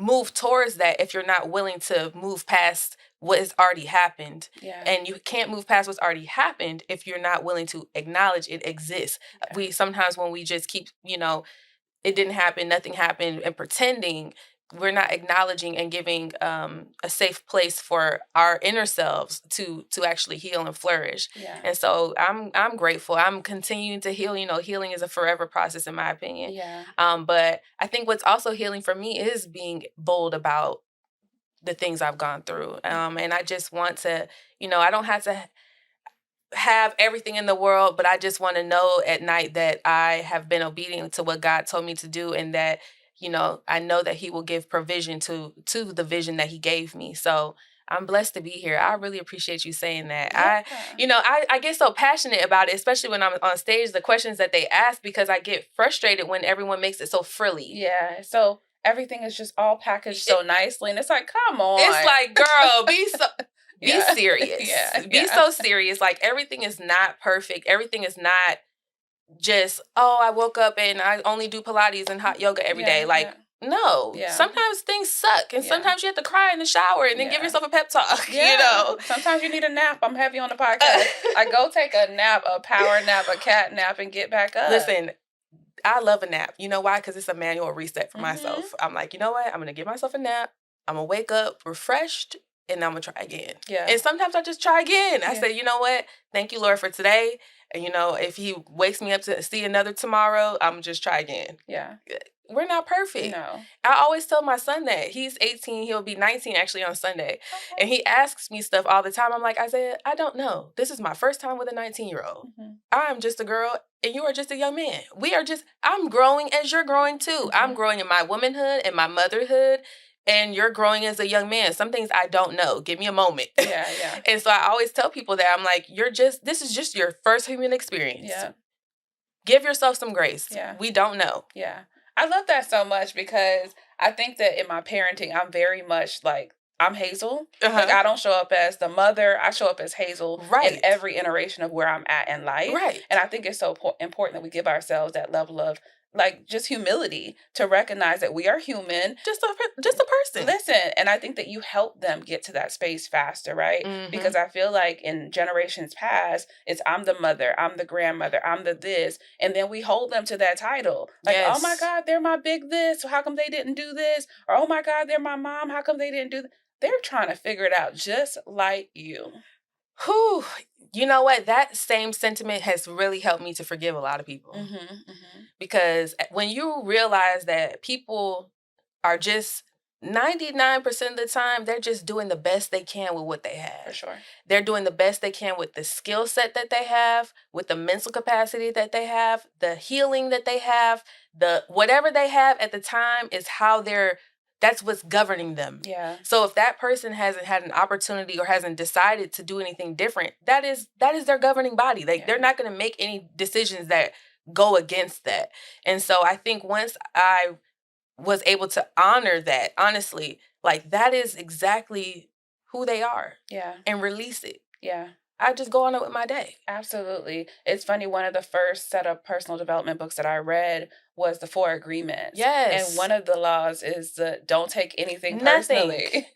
move towards that if you're not willing to move past what has already happened. Yeah. And you can't move past what's already happened if you're not willing to acknowledge it exists. Okay. We sometimes, when we just keep, it didn't happen, nothing happened, and pretending, we're not acknowledging and giving a safe place for our inner selves to actually heal and flourish. Yeah. And so I'm grateful. I'm continuing to heal. Healing is a forever process, in my opinion. Yeah. But I think what's also healing for me is being bold about the things I've gone through. And I just want to, I don't have to have everything in the world, but I just want to know at night that I have been obedient to what God told me to do, and that, I know that He will give provision to the vision that He gave me. So I'm blessed to be here. I really appreciate you saying that. Yeah. I get so passionate about it, especially when I'm on stage, the questions that they ask, because I get frustrated when everyone makes it so frilly. Yeah. So everything is just all packaged so nicely, and it's like, come on. It's like, girl, be Yeah. serious. Yeah. Be so serious. Like, everything is not perfect. Everything is not just, I woke up and I only do Pilates and hot yoga every day. Like, no. Yeah. Sometimes things suck, and Yeah. sometimes you have to cry in the shower and then give Yeah. yourself a pep talk. Yeah. Sometimes you need a nap. I'm heavy on the podcast. I go take a nap, a power nap, a cat nap, and get back up. Listen, I love a nap. You know why? Because it's a manual reset for myself. I'm like, you know what? I'm going to give myself a nap. I'm going to wake up refreshed, and I'm going to try again. Yeah. And sometimes I just try again. I say, you know what? Thank you, Lord, for today. And, if He wakes me up to see another tomorrow, I'm going to just try again. Yeah. We're not perfect. No. I always tell my son that. He's 18. He'll be 19 actually on Sunday. Okay. And he asks me stuff all the time. I'm like, Isaiah, I don't know. This is my first time with a 19-year-old. Mm-hmm. I'm just a girl and you are just a young man. I'm growing as you're growing too. Mm-hmm. I'm growing in my womanhood and my motherhood. And you're growing as a young man. Some things I don't know. Give me a moment. Yeah. And so I always tell people that. I'm like, this is just your first human experience. Yeah. Give yourself some grace. Yeah. We don't know. Yeah. I love that so much, because I think that in my parenting, I'm very much like, I'm Hazel. Uh-huh. Like, I don't show up as the mother. I show up as Hazel in every iteration of where I'm at in life. Right. And I think it's so important that we give ourselves that level of, like, just humility to recognize that we are human. Just a person. Listen, and I think that you help them get to that space faster, right? Mm-hmm. Because I feel like in generations past, it's I'm the mother, I'm the grandmother, I'm the this, and then we hold them to that title. Like, yes. Oh my God, they're my big this, how come they didn't do this? Or, oh my God, they're my mom, how come they didn't do this? They're trying to figure it out just like you. Whew. You know what? That same sentiment has really helped me to forgive a lot of people. Mm-hmm, mm-hmm. Because when you realize that people are just 99% of the time, they're just doing the best they can with what they have. For sure. They're doing the best they can with the skill set that they have, with the mental capacity that they have, the healing that they have, whatever they have at the time is that's what's governing them. Yeah. So if that person hasn't had an opportunity or hasn't decided to do anything different, that is their governing body. They're not going to make any decisions that go against that. And so I think once I was able to honor that, honestly, like, that is exactly who they are. Yeah. And release it. Yeah. I just go on it with my day. Absolutely. It's funny, one of the first set of personal development books that I read was the 4 Agreements. Yes. And one of the laws is don't take anything personally.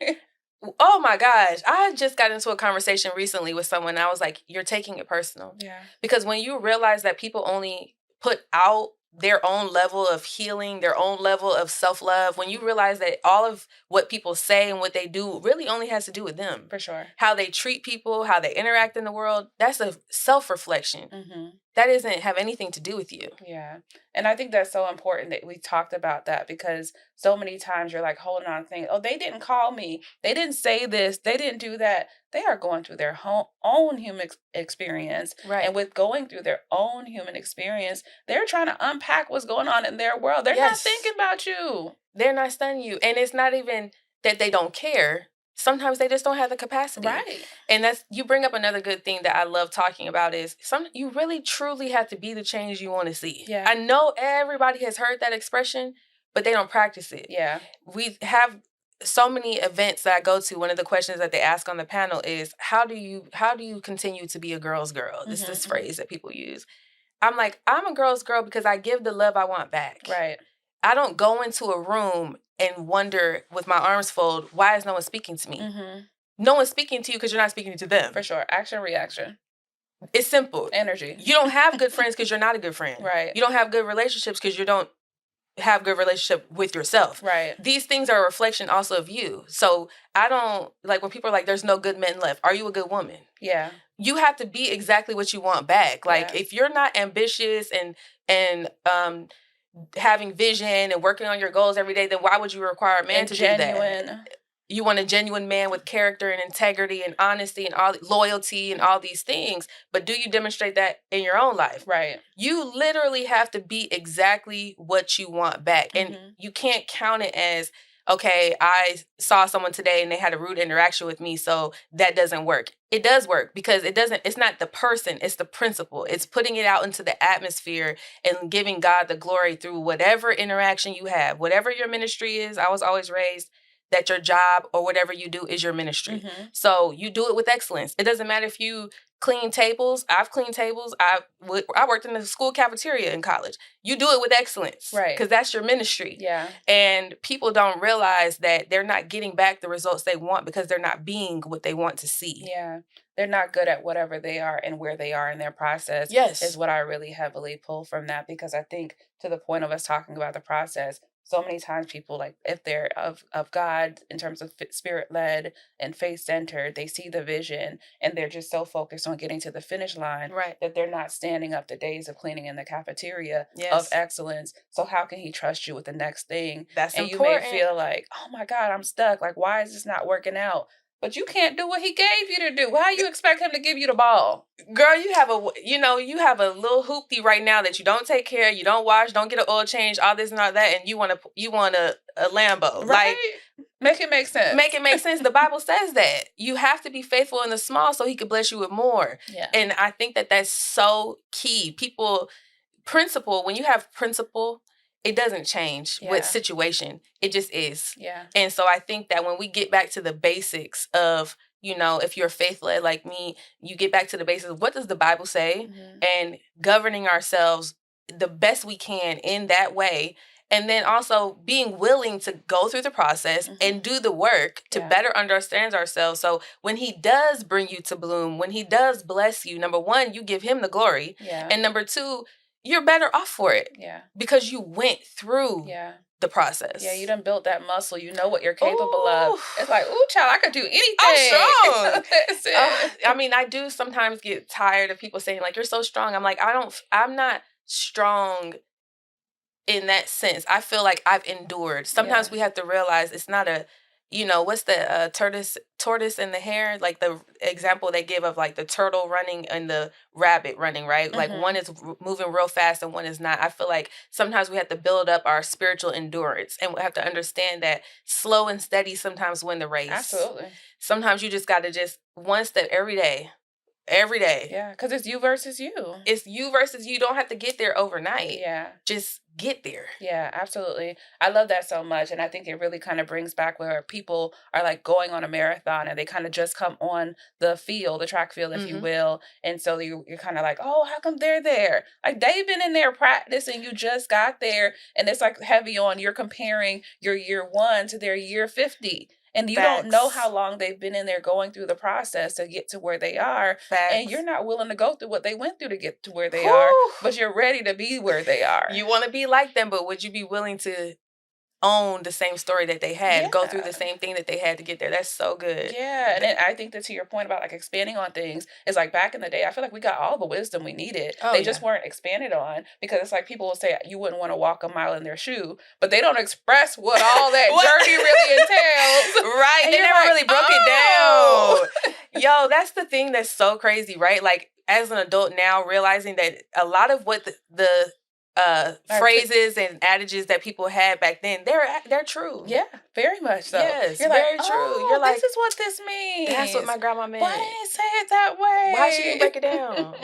Oh my gosh. I just got into a conversation recently with someone. I was like, you're taking it personal. Yeah. Because when you realize that people only put out their own level of healing, their own level of self-love, when you realize that all of what people say and what they do really only has to do with them. For sure. How they treat people, how they interact in the world, that's a self-reflection. Mm-hmm. That doesn't have anything to do with you. Yeah. And I think that's so important that we talked about that, because so many times you're like holding on to things. Oh, they didn't call me. They didn't say this. They didn't do that. They are going through their own human experience. Right. And with going through their own human experience, they're trying to unpack what's going on in their world. They're not thinking about you. They're not studying you. And it's not even that they don't care. sometimes they just don't have the capacity. Right. And that's, you bring up another good thing that I love talking about is you really truly have to be the change you want to see. Yeah. I know everybody has heard that expression, but they don't practice it. Yeah. We have so many events that I go to. One of the questions that they ask on the panel is, how do you continue to be a girl's girl? This phrase that people use. I'm like, I'm a girl's girl because I give the love I want back. Right. I don't go into a room and wonder with my arms folded, why is no one speaking to me? Mm-hmm. No one's speaking to you because you're not speaking to them. For sure. Action, reaction. It's simple. Energy. You don't have good friends because you're not a good friend. Right. You don't have good relationships because you don't have good relationship with yourself. Right. These things are a reflection also of you. So I don't, like when people are like, there's no good men left. Are you a good woman? Yeah. You have to be exactly what you want back. Like Yeah. if you're not ambitious and having vision and working on your goals every day, then why would you require a man to do that? You want a genuine man with character and integrity and honesty and all loyalty and all these things, but do you demonstrate that in your own life? Right. You literally have to be exactly what you want back. And you can't count it as, okay, I saw someone today and they had a rude interaction with me, so that doesn't work. It does work because it's not the person, it's the principle. It's putting it out into the atmosphere and giving God the glory through whatever interaction you have, whatever your ministry is. I was always raised that your job or whatever you do is your ministry. So you do it with excellence. It doesn't matter if you clean tables. I've cleaned tables. I worked in the school cafeteria in college. You do it with excellence. Right. Because that's your ministry. Yeah. And people don't realize that they're not getting back the results they want because they're not being what they want to see. Yeah. They're not good at whatever they are and where they are in their process. Yes. Is what I really heavily pull from that, because I think to the point of us talking about the process, so many times people, like, if they're of God in terms of spirit-led and faith-centered, they see the vision and they're just so focused on getting to the finish line, Right. that they're not standing up the days of cleaning in the cafeteria Yes. of excellence. So how can he trust you with the next thing? That's and important. You may feel like, oh my God, I'm stuck. Like, why is this not working out? But you can't do what he gave you to do. How do you expect him to give you the ball? Girl, you have a little hoopty right now that you don't take care of, you don't wash, don't get an oil change, all this and all that, and you want a Lambo. Right? Like, make it make sense. Make it make sense. The Bible says that. You have to be faithful in the small so he could bless you with more. Yeah. And I think that that's so key. When you have principle, it doesn't change with situation. It just is. Yeah. And so I think that when we get back to the basics of, if you're faith-led like me, you get back to the basics of what does the Bible say, and governing ourselves the best we can in that way. And then also being willing to go through the process and do the work to better understand ourselves. So when he does bring you to bloom, when he does bless you, number one, you give him the glory. Yeah. And number two, you're better off for it. Yeah. Because you went through the process. Yeah, you done built that muscle. You know what you're capable of. It's like, ooh, child, I could do anything. I'm strong. That's it. I mean, I do sometimes get tired of people saying, like, you're so strong. I'm like, I'm not strong in that sense. I feel like I've endured. Sometimes we have to realize it's not what's the tortoise and the hare, like the example they give of like the turtle running and the rabbit running, right? Like one is moving real fast and one is not. I feel like sometimes we have to build up our spiritual endurance, and we have to understand that slow and steady sometimes win the race. Absolutely. Sometimes you just got to just one step every day. Yeah, because it's you versus you. It's you versus you. You don't have to get there overnight. Yeah. Just get there. Yeah, absolutely. I love that so much. And I think it really kind of brings back where people are like going on a marathon and they kind of just come on the field, the track field, if you will. And so you're kind of like, oh, how come they're there? Like, they've been in there practicing. You just got there. And it's like heavy on, you're comparing your year 1 to their year 50. And you don't know how long they've been in there going through the process to get to where they are. And you're not willing to go through what they went through to get to where they are, but you're ready to be where they are. You want to be like them, but would you be willing to own the same story that they had, go through the same thing that they had to get there? That's so good. Yeah. And then I think that to your point about like expanding on things is like back in the day, I feel like we got all the wisdom we needed. They just weren't expanded on, because it's like people will say you wouldn't want to walk a mile in their shoe, but they don't express what all that journey really entails. Right. And they never like, really broke it down. Yo, that's the thing that's so crazy, right? Like, as an adult now, realizing that a lot of what the phrases and adages that people had back then, they're true. Yeah, very much so. Yes, You're very like, true. oh, You're like, this is what this means. that's what my grandma meant. Why didn't say it that way? Why she didn't break it down?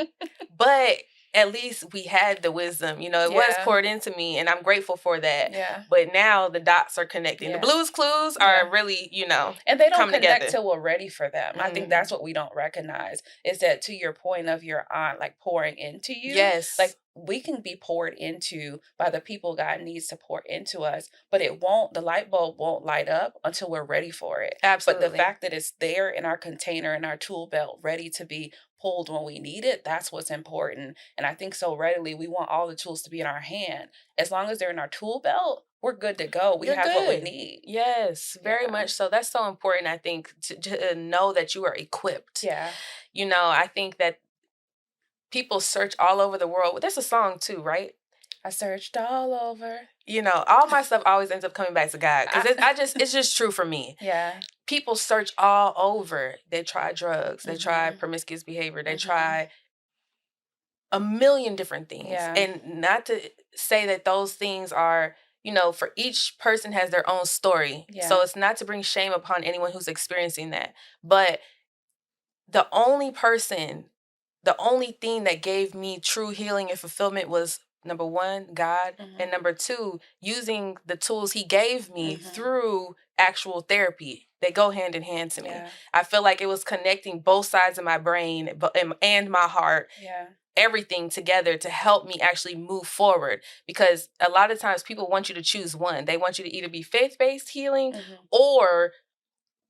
But at least we had the wisdom, it was poured into me, and I'm grateful for that. Yeah. But now the dots are connecting. Yeah. The Blues Clues are really, and they don't come connect together till we're ready for them. I think that's what we don't recognize, is that, to your point of your aunt like pouring into you. Yes. Like, we can be poured into by the people God needs to pour into us, but the light bulb won't light up until we're ready for it. Absolutely. But the fact that it's there in our container, in our tool belt, ready to be pulled when we need it, that's what's important. And I think so readily we want all the tools to be in our hand. As long as they're in our tool belt, we're good to go. We have what we need. Yes, very much so. That's so important, I think, to know that you are equipped. Yeah. I think that people search all over the world. There's a song too, right? I searched all over. All my stuff always ends up coming back to God, because it's just true for me. Yeah. People search all over. They try drugs. They try promiscuous behavior. They try a million different things. Yeah. And not to say that those things are, for each person has their own story. Yeah. So it's not to bring shame upon anyone who's experiencing that. But the only thing that gave me true healing and fulfillment was, number one, God, and number two, using the tools he gave me through actual therapy. They go hand in hand to me. Yeah. I feel like it was connecting both sides of my brain and my heart. Yeah. Everything together to help me actually move forward. Because a lot of times people want you to choose one. They want you to either be faith-based healing or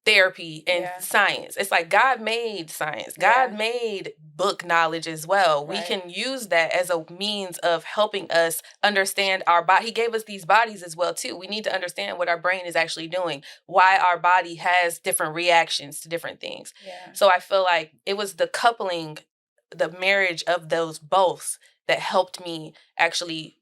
therapy and science. It's like God made science. God made book knowledge as well. Right. We can use that as a means of helping us understand our body. He gave us these bodies as well too. We need to understand what our brain is actually doing, why our body has different reactions to different things. Yeah. So I feel like it was the coupling, the marriage of those both, that helped me actually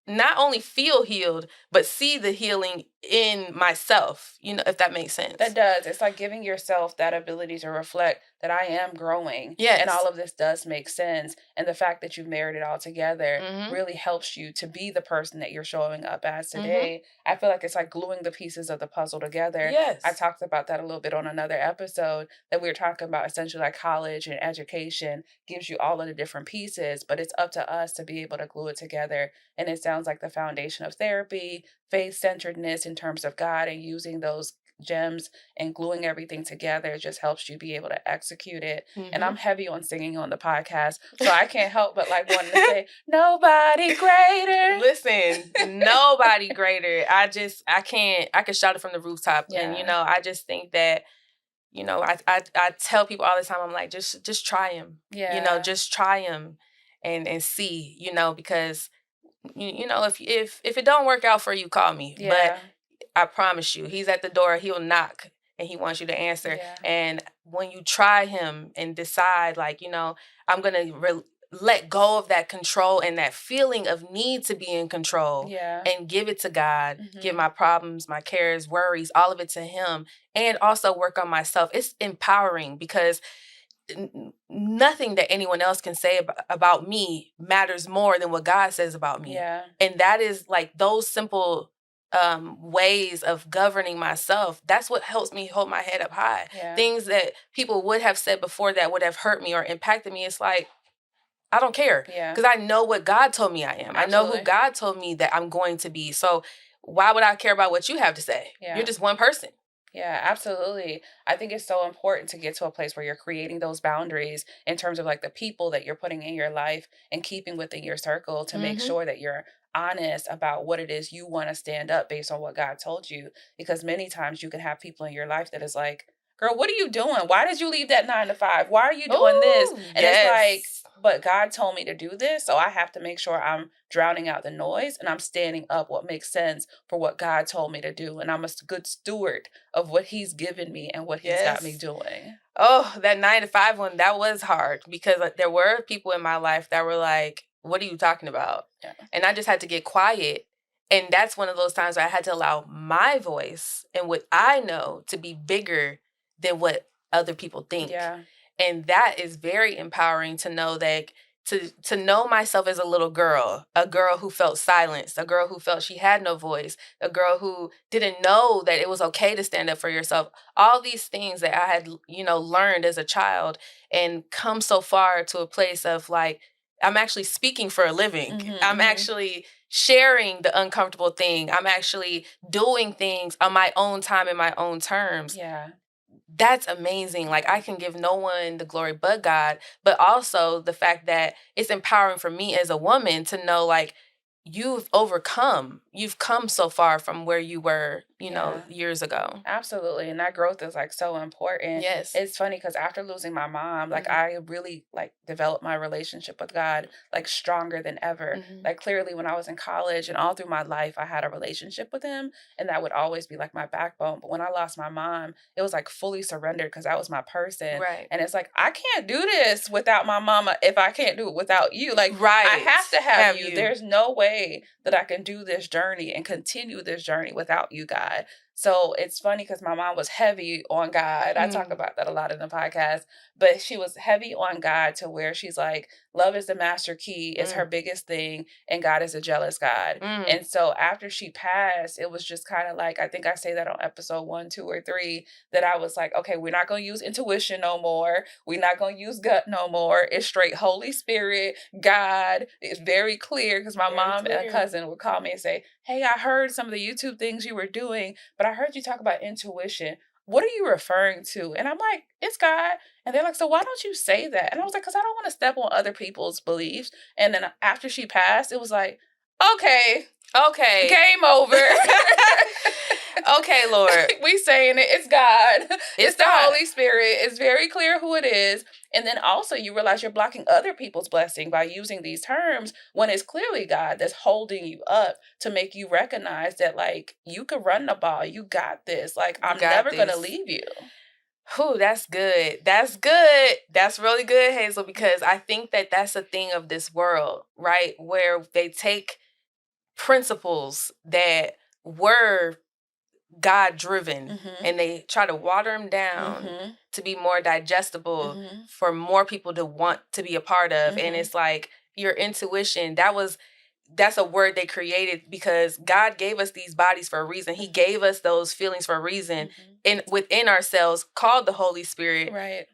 not only feel healed, but see the healing in myself, if that makes sense. That does. It's like giving yourself that ability to reflect that I am growing. Yes. And all of this does make sense. And the fact that you've married it all together really helps you to be the person that you're showing up as today. I feel like it's like gluing the pieces of the puzzle together. Yes. I talked about that a little bit on another episode, that we were talking about essentially like college and education gives you all of the different pieces, but it's up to us to be able to glue it together. And it sounds like the foundation of therapy, faith-centeredness in terms of God, and using those gems and gluing everything together just helps you be able to execute it. And I'm heavy on singing on the podcast, so I can't help but like wanting to say, nobody greater. Listen, nobody greater. I can shout it from the rooftop. Yeah. And, I just think that, I tell people all the time, I'm like, just try him. Yeah. Just try him and see, because, if it don't work out for you, call me. Yeah. But I promise you, he's at the door, he'll knock, and he wants you to answer. Yeah. And when you try him and decide, like, I'm going to let go of that control and that feeling of need to be in control, and give it to God, give my problems, my cares, worries, all of it to him, and also work on myself. It's empowering, because nothing that anyone else can say about me matters more than what God says about me. Yeah. And that is like those simple ways of governing myself. That's what helps me hold my head up high. Yeah. Things that people would have said before that would have hurt me or impacted me. It's like, I don't care. Yeah. Because I know what God told me I am. Absolutely. I know who God told me that I'm going to be. So why would I care about what you have to say? Yeah. You're just one person. Yeah, absolutely. I think it's so important to get to a place where you're creating those boundaries in terms of like the people that you're putting in your life and keeping within your circle to make sure that you're honest about what it is you want to stand up based on what God told you. Because many times you can have people in your life that is like, girl, what are you doing? Why did you leave that 9 to 5? Why are you doing this? And it's like, but God told me to do this, so I have to make sure I'm drowning out the noise and I'm standing up what makes sense for what God told me to do. And I'm a good steward of what he's given me and what he's got me doing. Oh, that 9 to 5 one, that was hard, because there were people in my life that were like, what are you talking about? Yeah. And I just had to get quiet. And that's one of those times where I had to allow my voice and what I know to be bigger than what other people think. Yeah. And that is very empowering to know that to know myself as a girl who felt silenced, a girl who felt she had no voice, a girl who didn't know that it was okay to stand up for yourself. All these things that I had, learned as a child and come so far to a place of like, I'm actually speaking for a living. I'm actually sharing the uncomfortable thing. I'm actually doing things on my own time and my own terms. Yeah. That's amazing. Like, I can give no one the glory but God, but also the fact that it's empowering for me as a woman to know, like, you've come so far from where you were, Yeah. years ago. Absolutely. And that growth is like so important. Yes. It's funny because after losing my mom, like I really like developed my relationship with God like stronger than ever. Like clearly when I was in college and all through my life, I had a relationship with him and that would always be like my backbone. But when I lost my mom, it was like fully surrendered because that was my person. Right. And it's like, I can't do this without my mama if I can't do it without you. Like Right. I have to have you. There's no way that I can do this journey and continue this journey without you, God. So it's funny because my mom was heavy on God. I talk about that a lot in the podcast, but she was heavy on God to where she's like, love is the master key, is her biggest thing, and God is a jealous God. And so after she passed, it was just kind of like, I think I say that on episode 1, 2, or 3, that I was like, okay, we're not going to use intuition no more. We're not going to use gut no more. It's straight Holy Spirit, God. It's very clear because my mom and a cousin would call me and say, hey, I heard some of the YouTube things you were doing, but I heard you talk about intuition. What are you referring to? And I'm like, it's God. And they're like, so why don't you say that? And I was like, because I don't want to step on other people's beliefs. And then after she passed, it was like, okay, game over. Okay, Lord. We saying it. It's God. It's the God. Holy Spirit. It's very clear who it is. And then also you realize you're blocking other people's blessing by using these terms when it's clearly God that's holding you up to make you recognize that like you could run the ball. You got this. Like I'm never going to leave you. Whew, that's good. That's good. That's really good, Hazel, because I think that that's a thing of this world, right? Where they take principles that were God driven and they try to water them down to be more digestible for more people to want to be a part of. And it's like your intuition, that's a word they created because God gave us these bodies for a reason. He gave us those feelings for a reason within ourselves called the Holy Spirit. Right.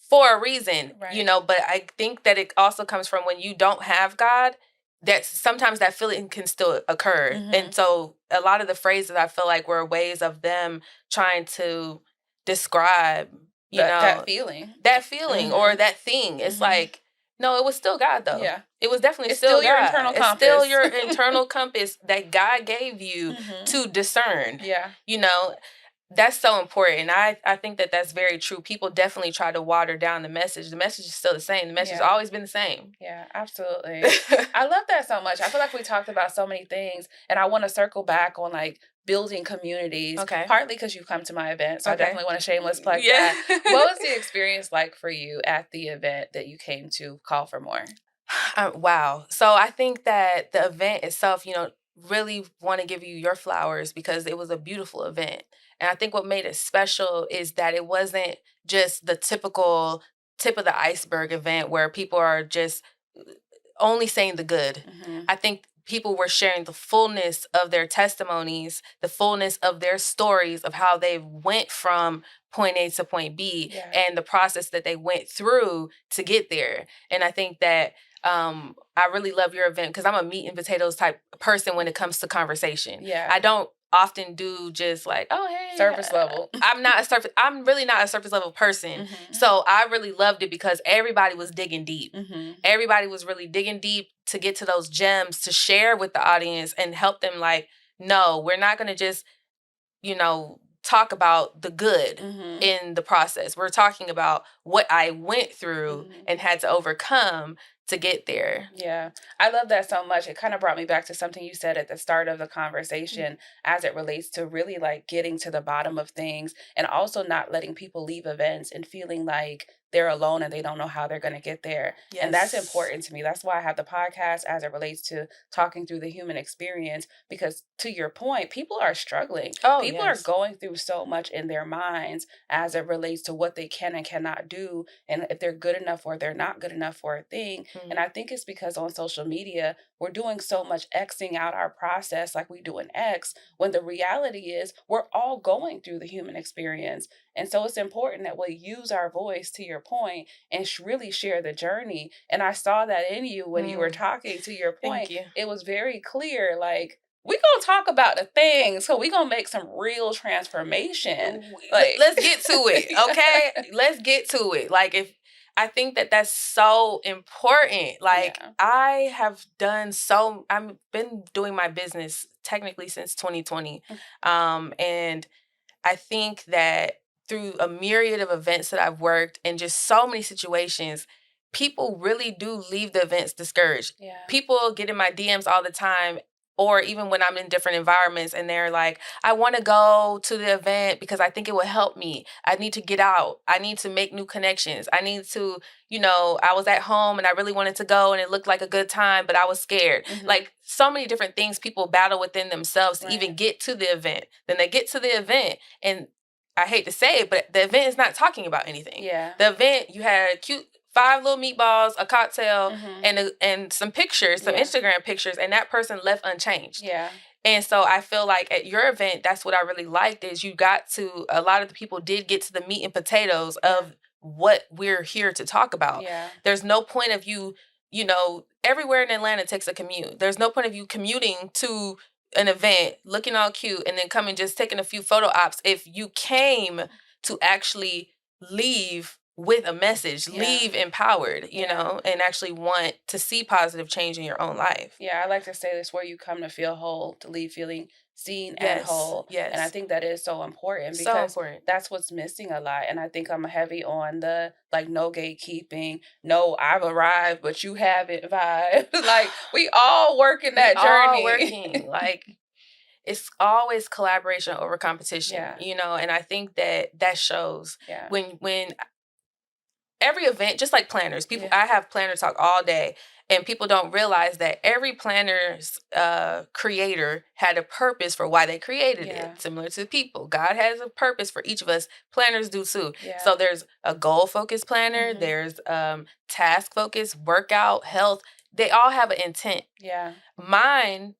For a reason, Right. But I think that it also comes from when you don't have God, that sometimes that feeling can still occur. And so a lot of the phrases I feel like were ways of them trying to describe, that feeling or that thing. It's like, no, it was still God though. Yeah. It was definitely it's still still your God. internal It's compass. still your internal compass that God gave you to discern. Yeah. That's so important. I think that that's very true. People definitely try to water down the message. The message is still the same. The message has always been the same. Yeah, absolutely. I love that so much. I feel like we talked about so many things, and I want to circle back on like building communities. Okay. Partly because you come to my event, so I definitely want to shameless plug that. What was the experience like for you at the event that you came to Call for More? Wow. So I think that the event itself, really want to give you your flowers because it was a beautiful event. And I think what made it special is that it wasn't just the typical tip of the iceberg event where people are just only saying the good. I think people were sharing the fullness of their testimonies, the fullness of their stories of how they went from point A to point B and the process that they went through to get there. And I think that I really love your event because I'm a meat and potatoes type person when it comes to conversation. Yeah. I don't often do just like, oh, hey. Surface level. I'm really not a surface level person. So I really loved it because everybody was digging deep. Everybody was really digging deep to get to those gems to share with the audience and help them like, no, we're not going to just, talk about the good in the process. We're talking about what I went through and had to overcome to get there. Yeah, I love that so much. It kind of brought me back to something you said at the start of the conversation as it relates to really like getting to the bottom of things and also not letting people leave events and feeling like they're alone and they don't know how they're going to get there. Yes. And that's important to me. That's why I have the podcast as it relates to talking through the human experience, because to your point, people are struggling. People are going through so much in their minds as it relates to what they can and cannot do and if they're good enough or they're not good enough for a thing. And I think it's because on social media, we're doing so much Xing out our process like we do an X, when the reality is we're all going through the human experience. And so it's important that we use our voice, to your point, and really share the journey. And I saw that in you when you were talking, to your Thank point. you. It was very clear, like, we gonna talk about the things, so we gonna make some real transformation. Like, Let's get to it, yeah. okay? Let's get to it. Like, if I think that that's so important. Like, Yeah. I've been doing my business technically since 2020, and I think that through a myriad of events that I've worked in just so many situations, people really do leave the events discouraged. Yeah. People get in my DMs all the time, or even when I'm in different environments and they're like, I want to go to the event because I think it will help me. I need to get out. I need to make new connections. I need to, I was at home and I really wanted to go and it looked like a good time, but I was scared. Like, so many different things people battle within themselves to even get to the event. Then they get to the event, and I hate to say it, but the event is not talking about anything. Yeah. The event, you had cute 5 little meatballs, a cocktail, and some pictures, some Instagram pictures, and that person left unchanged. Yeah. And so I feel like at your event, that's what I really liked, is a lot of the people did get to the meat and potatoes of what we're here to talk about. Yeah. There's no point of everywhere in Atlanta takes a commute. There's no point of you commuting to an event, looking all cute, and then coming just taking a few photo ops. If you came to actually leave with a message, leave empowered, and actually want to see positive change in your own life. Yeah, I like to say this: where you come to feel whole, to leave feeling seen and whole. Yes. And I think that is so important, So because important. that's what's missing a lot. And I think I'm heavy on the, like, no gatekeeping, no I've arrived but you haven't vibe. Like, we all working that journey. All working. Like, it's always collaboration over competition, and I think that shows when every event, just like planners, I have planner talk all day, and people don't realize that every planner's creator had a purpose for why they created it. Similar to people, God has a purpose for each of us. Planners do too. So there's a goal-focused planner, there's task-focused, workout, health. They all have an intent. Yeah. Mine,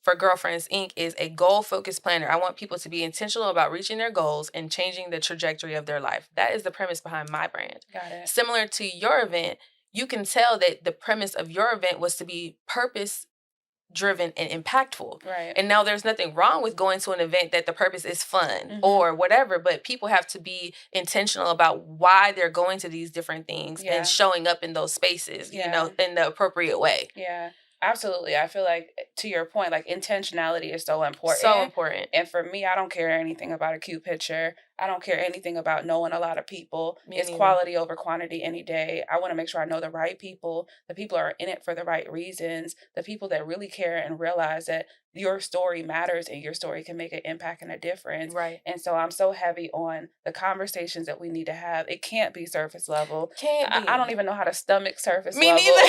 for Girlfriends Inc., is a goal-focused planner. I want people to be intentional about reaching their goals and changing the trajectory of their life. That is the premise behind my brand. Got it. Similar to your event, you can tell that the premise of your event was to be purpose-driven and impactful. Right. And now there's nothing wrong with going to an event that the purpose is fun or whatever, but people have to be intentional about why they're going to these different things and showing up in those spaces, in the appropriate way. Yeah. Absolutely. I feel like, to your point, like, intentionality is so important. So important. And for me, I don't care anything about a cute picture. I don't care anything about knowing a lot of people. It's quality over quantity any day. I want to make sure I know the right people. The people are in it for the right reasons. The people that really care and realize that your story matters and your story can make an impact and a difference. Right. And so I'm so heavy on the conversations that we need to have. It can't be surface level. Can't be. I don't even know how to stomach surface Me level. neither.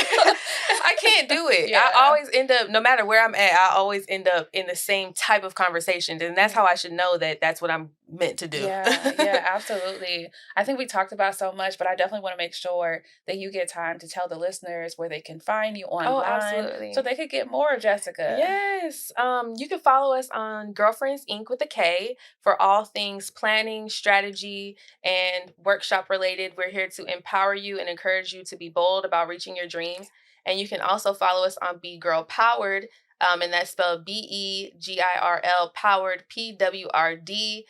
I can't do it. Yeah. I always end up, no matter where I'm at, I always end up in the same type of conversations. And that's how I should know that that's what I'm meant to do. Yeah, absolutely. I think we talked about so much, but I definitely want to make sure that you get time to tell the listeners where they can find you online, absolutely. so they could get more of Jessica. Yes. You can follow us on Girlfriends Inc. with a K for all things planning, strategy, and workshop related. We're here to empower you and encourage you to be bold about reaching your dreams. And you can also follow us on Be Girl Powered, and that's spelled BEGIRL Powered, PWRD.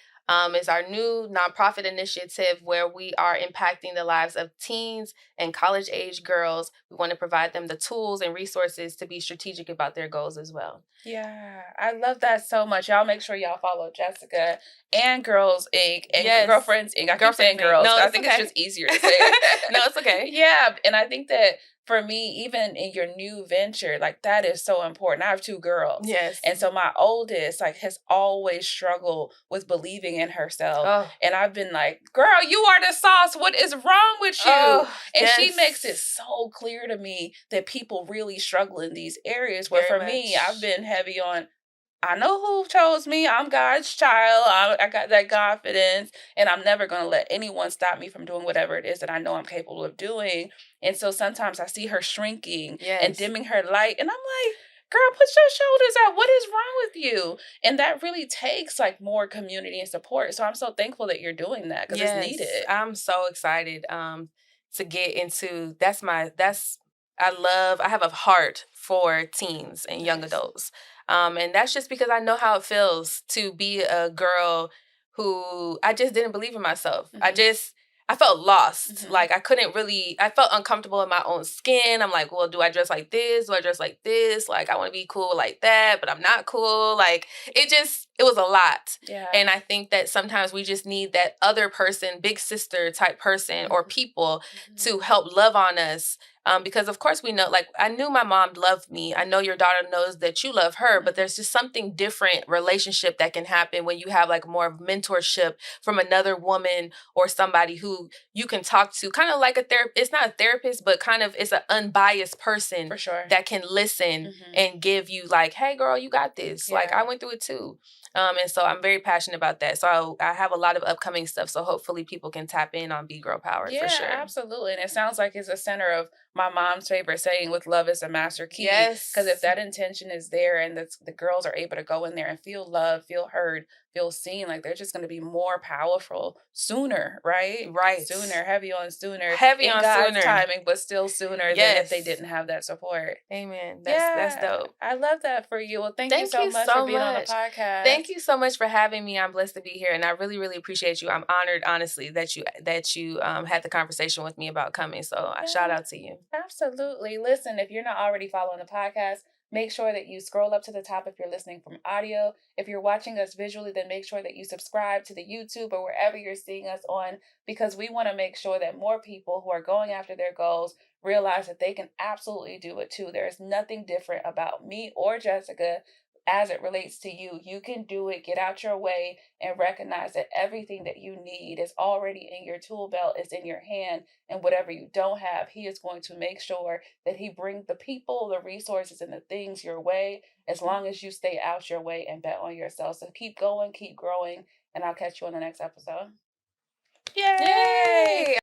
Is our new nonprofit initiative where we are impacting the lives of teens and college-age girls. We want to provide them the tools and resources to be strategic about their goals as well. Yeah, I love that so much. Y'all make sure y'all follow Jessica and Girls Inc. and Girlfriends Inc. I keep saying girls. No, I think it's just easier to say. No, it's okay. Yeah, and I think that for me, even in your new venture, like, that is so important. I have 2 girls. Yes. And so my oldest, like, has always struggled with believing in herself. Oh. And I've been like, girl, you are the sauce. What is wrong with you? Oh, and she makes it so clear to me that people really struggle in these areas where, Very for me, much. I've been heavy on, I know who chose me. I'm God's child. I got that confidence, and I'm never going to let anyone stop me from doing whatever it is that I know I'm capable of doing. And so sometimes I see her shrinking and Yes. dimming her light, and I'm like, girl, put your shoulders out. What is wrong with you? And that really takes like more community and support. So I'm so thankful that you're doing that because it's Yes, needed. I'm so excited to get into that's I have a heart for teens and young Nice. adults. And that's just because I know how it feels to be a girl who I just didn't believe in myself. Hmm. I felt lost. Hmm. Like I felt uncomfortable in my own skin. I'm like, well, do I dress like this? Do I dress like this? Like I want to be cool like that, but I'm not cool. Like it was a lot. Yeah. And I think that sometimes we just need that other person, big sister type person or people Hmm. to help love on us. Because of course we know, like I knew my mom loved me. I know your daughter knows that you love her, but there's just something different relationship that can happen when you have like more of mentorship from another woman or somebody who you can talk to, kind of like a therapist. It's not a therapist, but kind of it's an unbiased person For sure. that can listen Hmm. and give you like, hey girl, you got this. Like Yeah. I went through it too. And so I'm very passionate about that. So I have a lot of upcoming stuff. So hopefully people can tap in on Be Girl Powered for Yeah, sure. absolutely. And it sounds like it's a center of my mom's favorite saying with love is a master key. Because if Yes. that intention is there and the girls are able to go in there and feel loved, feel heard, feel seen, like they're just going to be more powerful sooner, right? Right. Sooner, heavy on sooner, Heavy in on God's sooner. timing, but still sooner than if they Yes. didn't have that support. Amen. That's Yeah, dope. I love that for you. Well, thank you Thank so you much for so being on the much. podcast. Thank you so much for having me. I'm blessed to be here, and I really, really appreciate you. I'm honored, honestly, that you had the conversation with me about coming. So I shout Yeah. out to you. Absolutely. Listen, if you're not already following the podcast, make sure that you scroll up to the top if you're listening from audio. If you're watching us visually, then make sure that you subscribe to the YouTube or wherever you're seeing us on, because we want to make sure that more people who are going after their goals realize that they can absolutely do it too. There's nothing different about me or Jessica as it relates to you. You can do it. Get out your way and recognize that everything that you need is already in your tool belt, is in your hand, and whatever you don't have, he is going to make sure that he brings the people, the resources, and the things your way, as long as you stay out your way and bet on yourself. So keep going, keep growing, and I'll catch you on the next episode. Yay! Yay!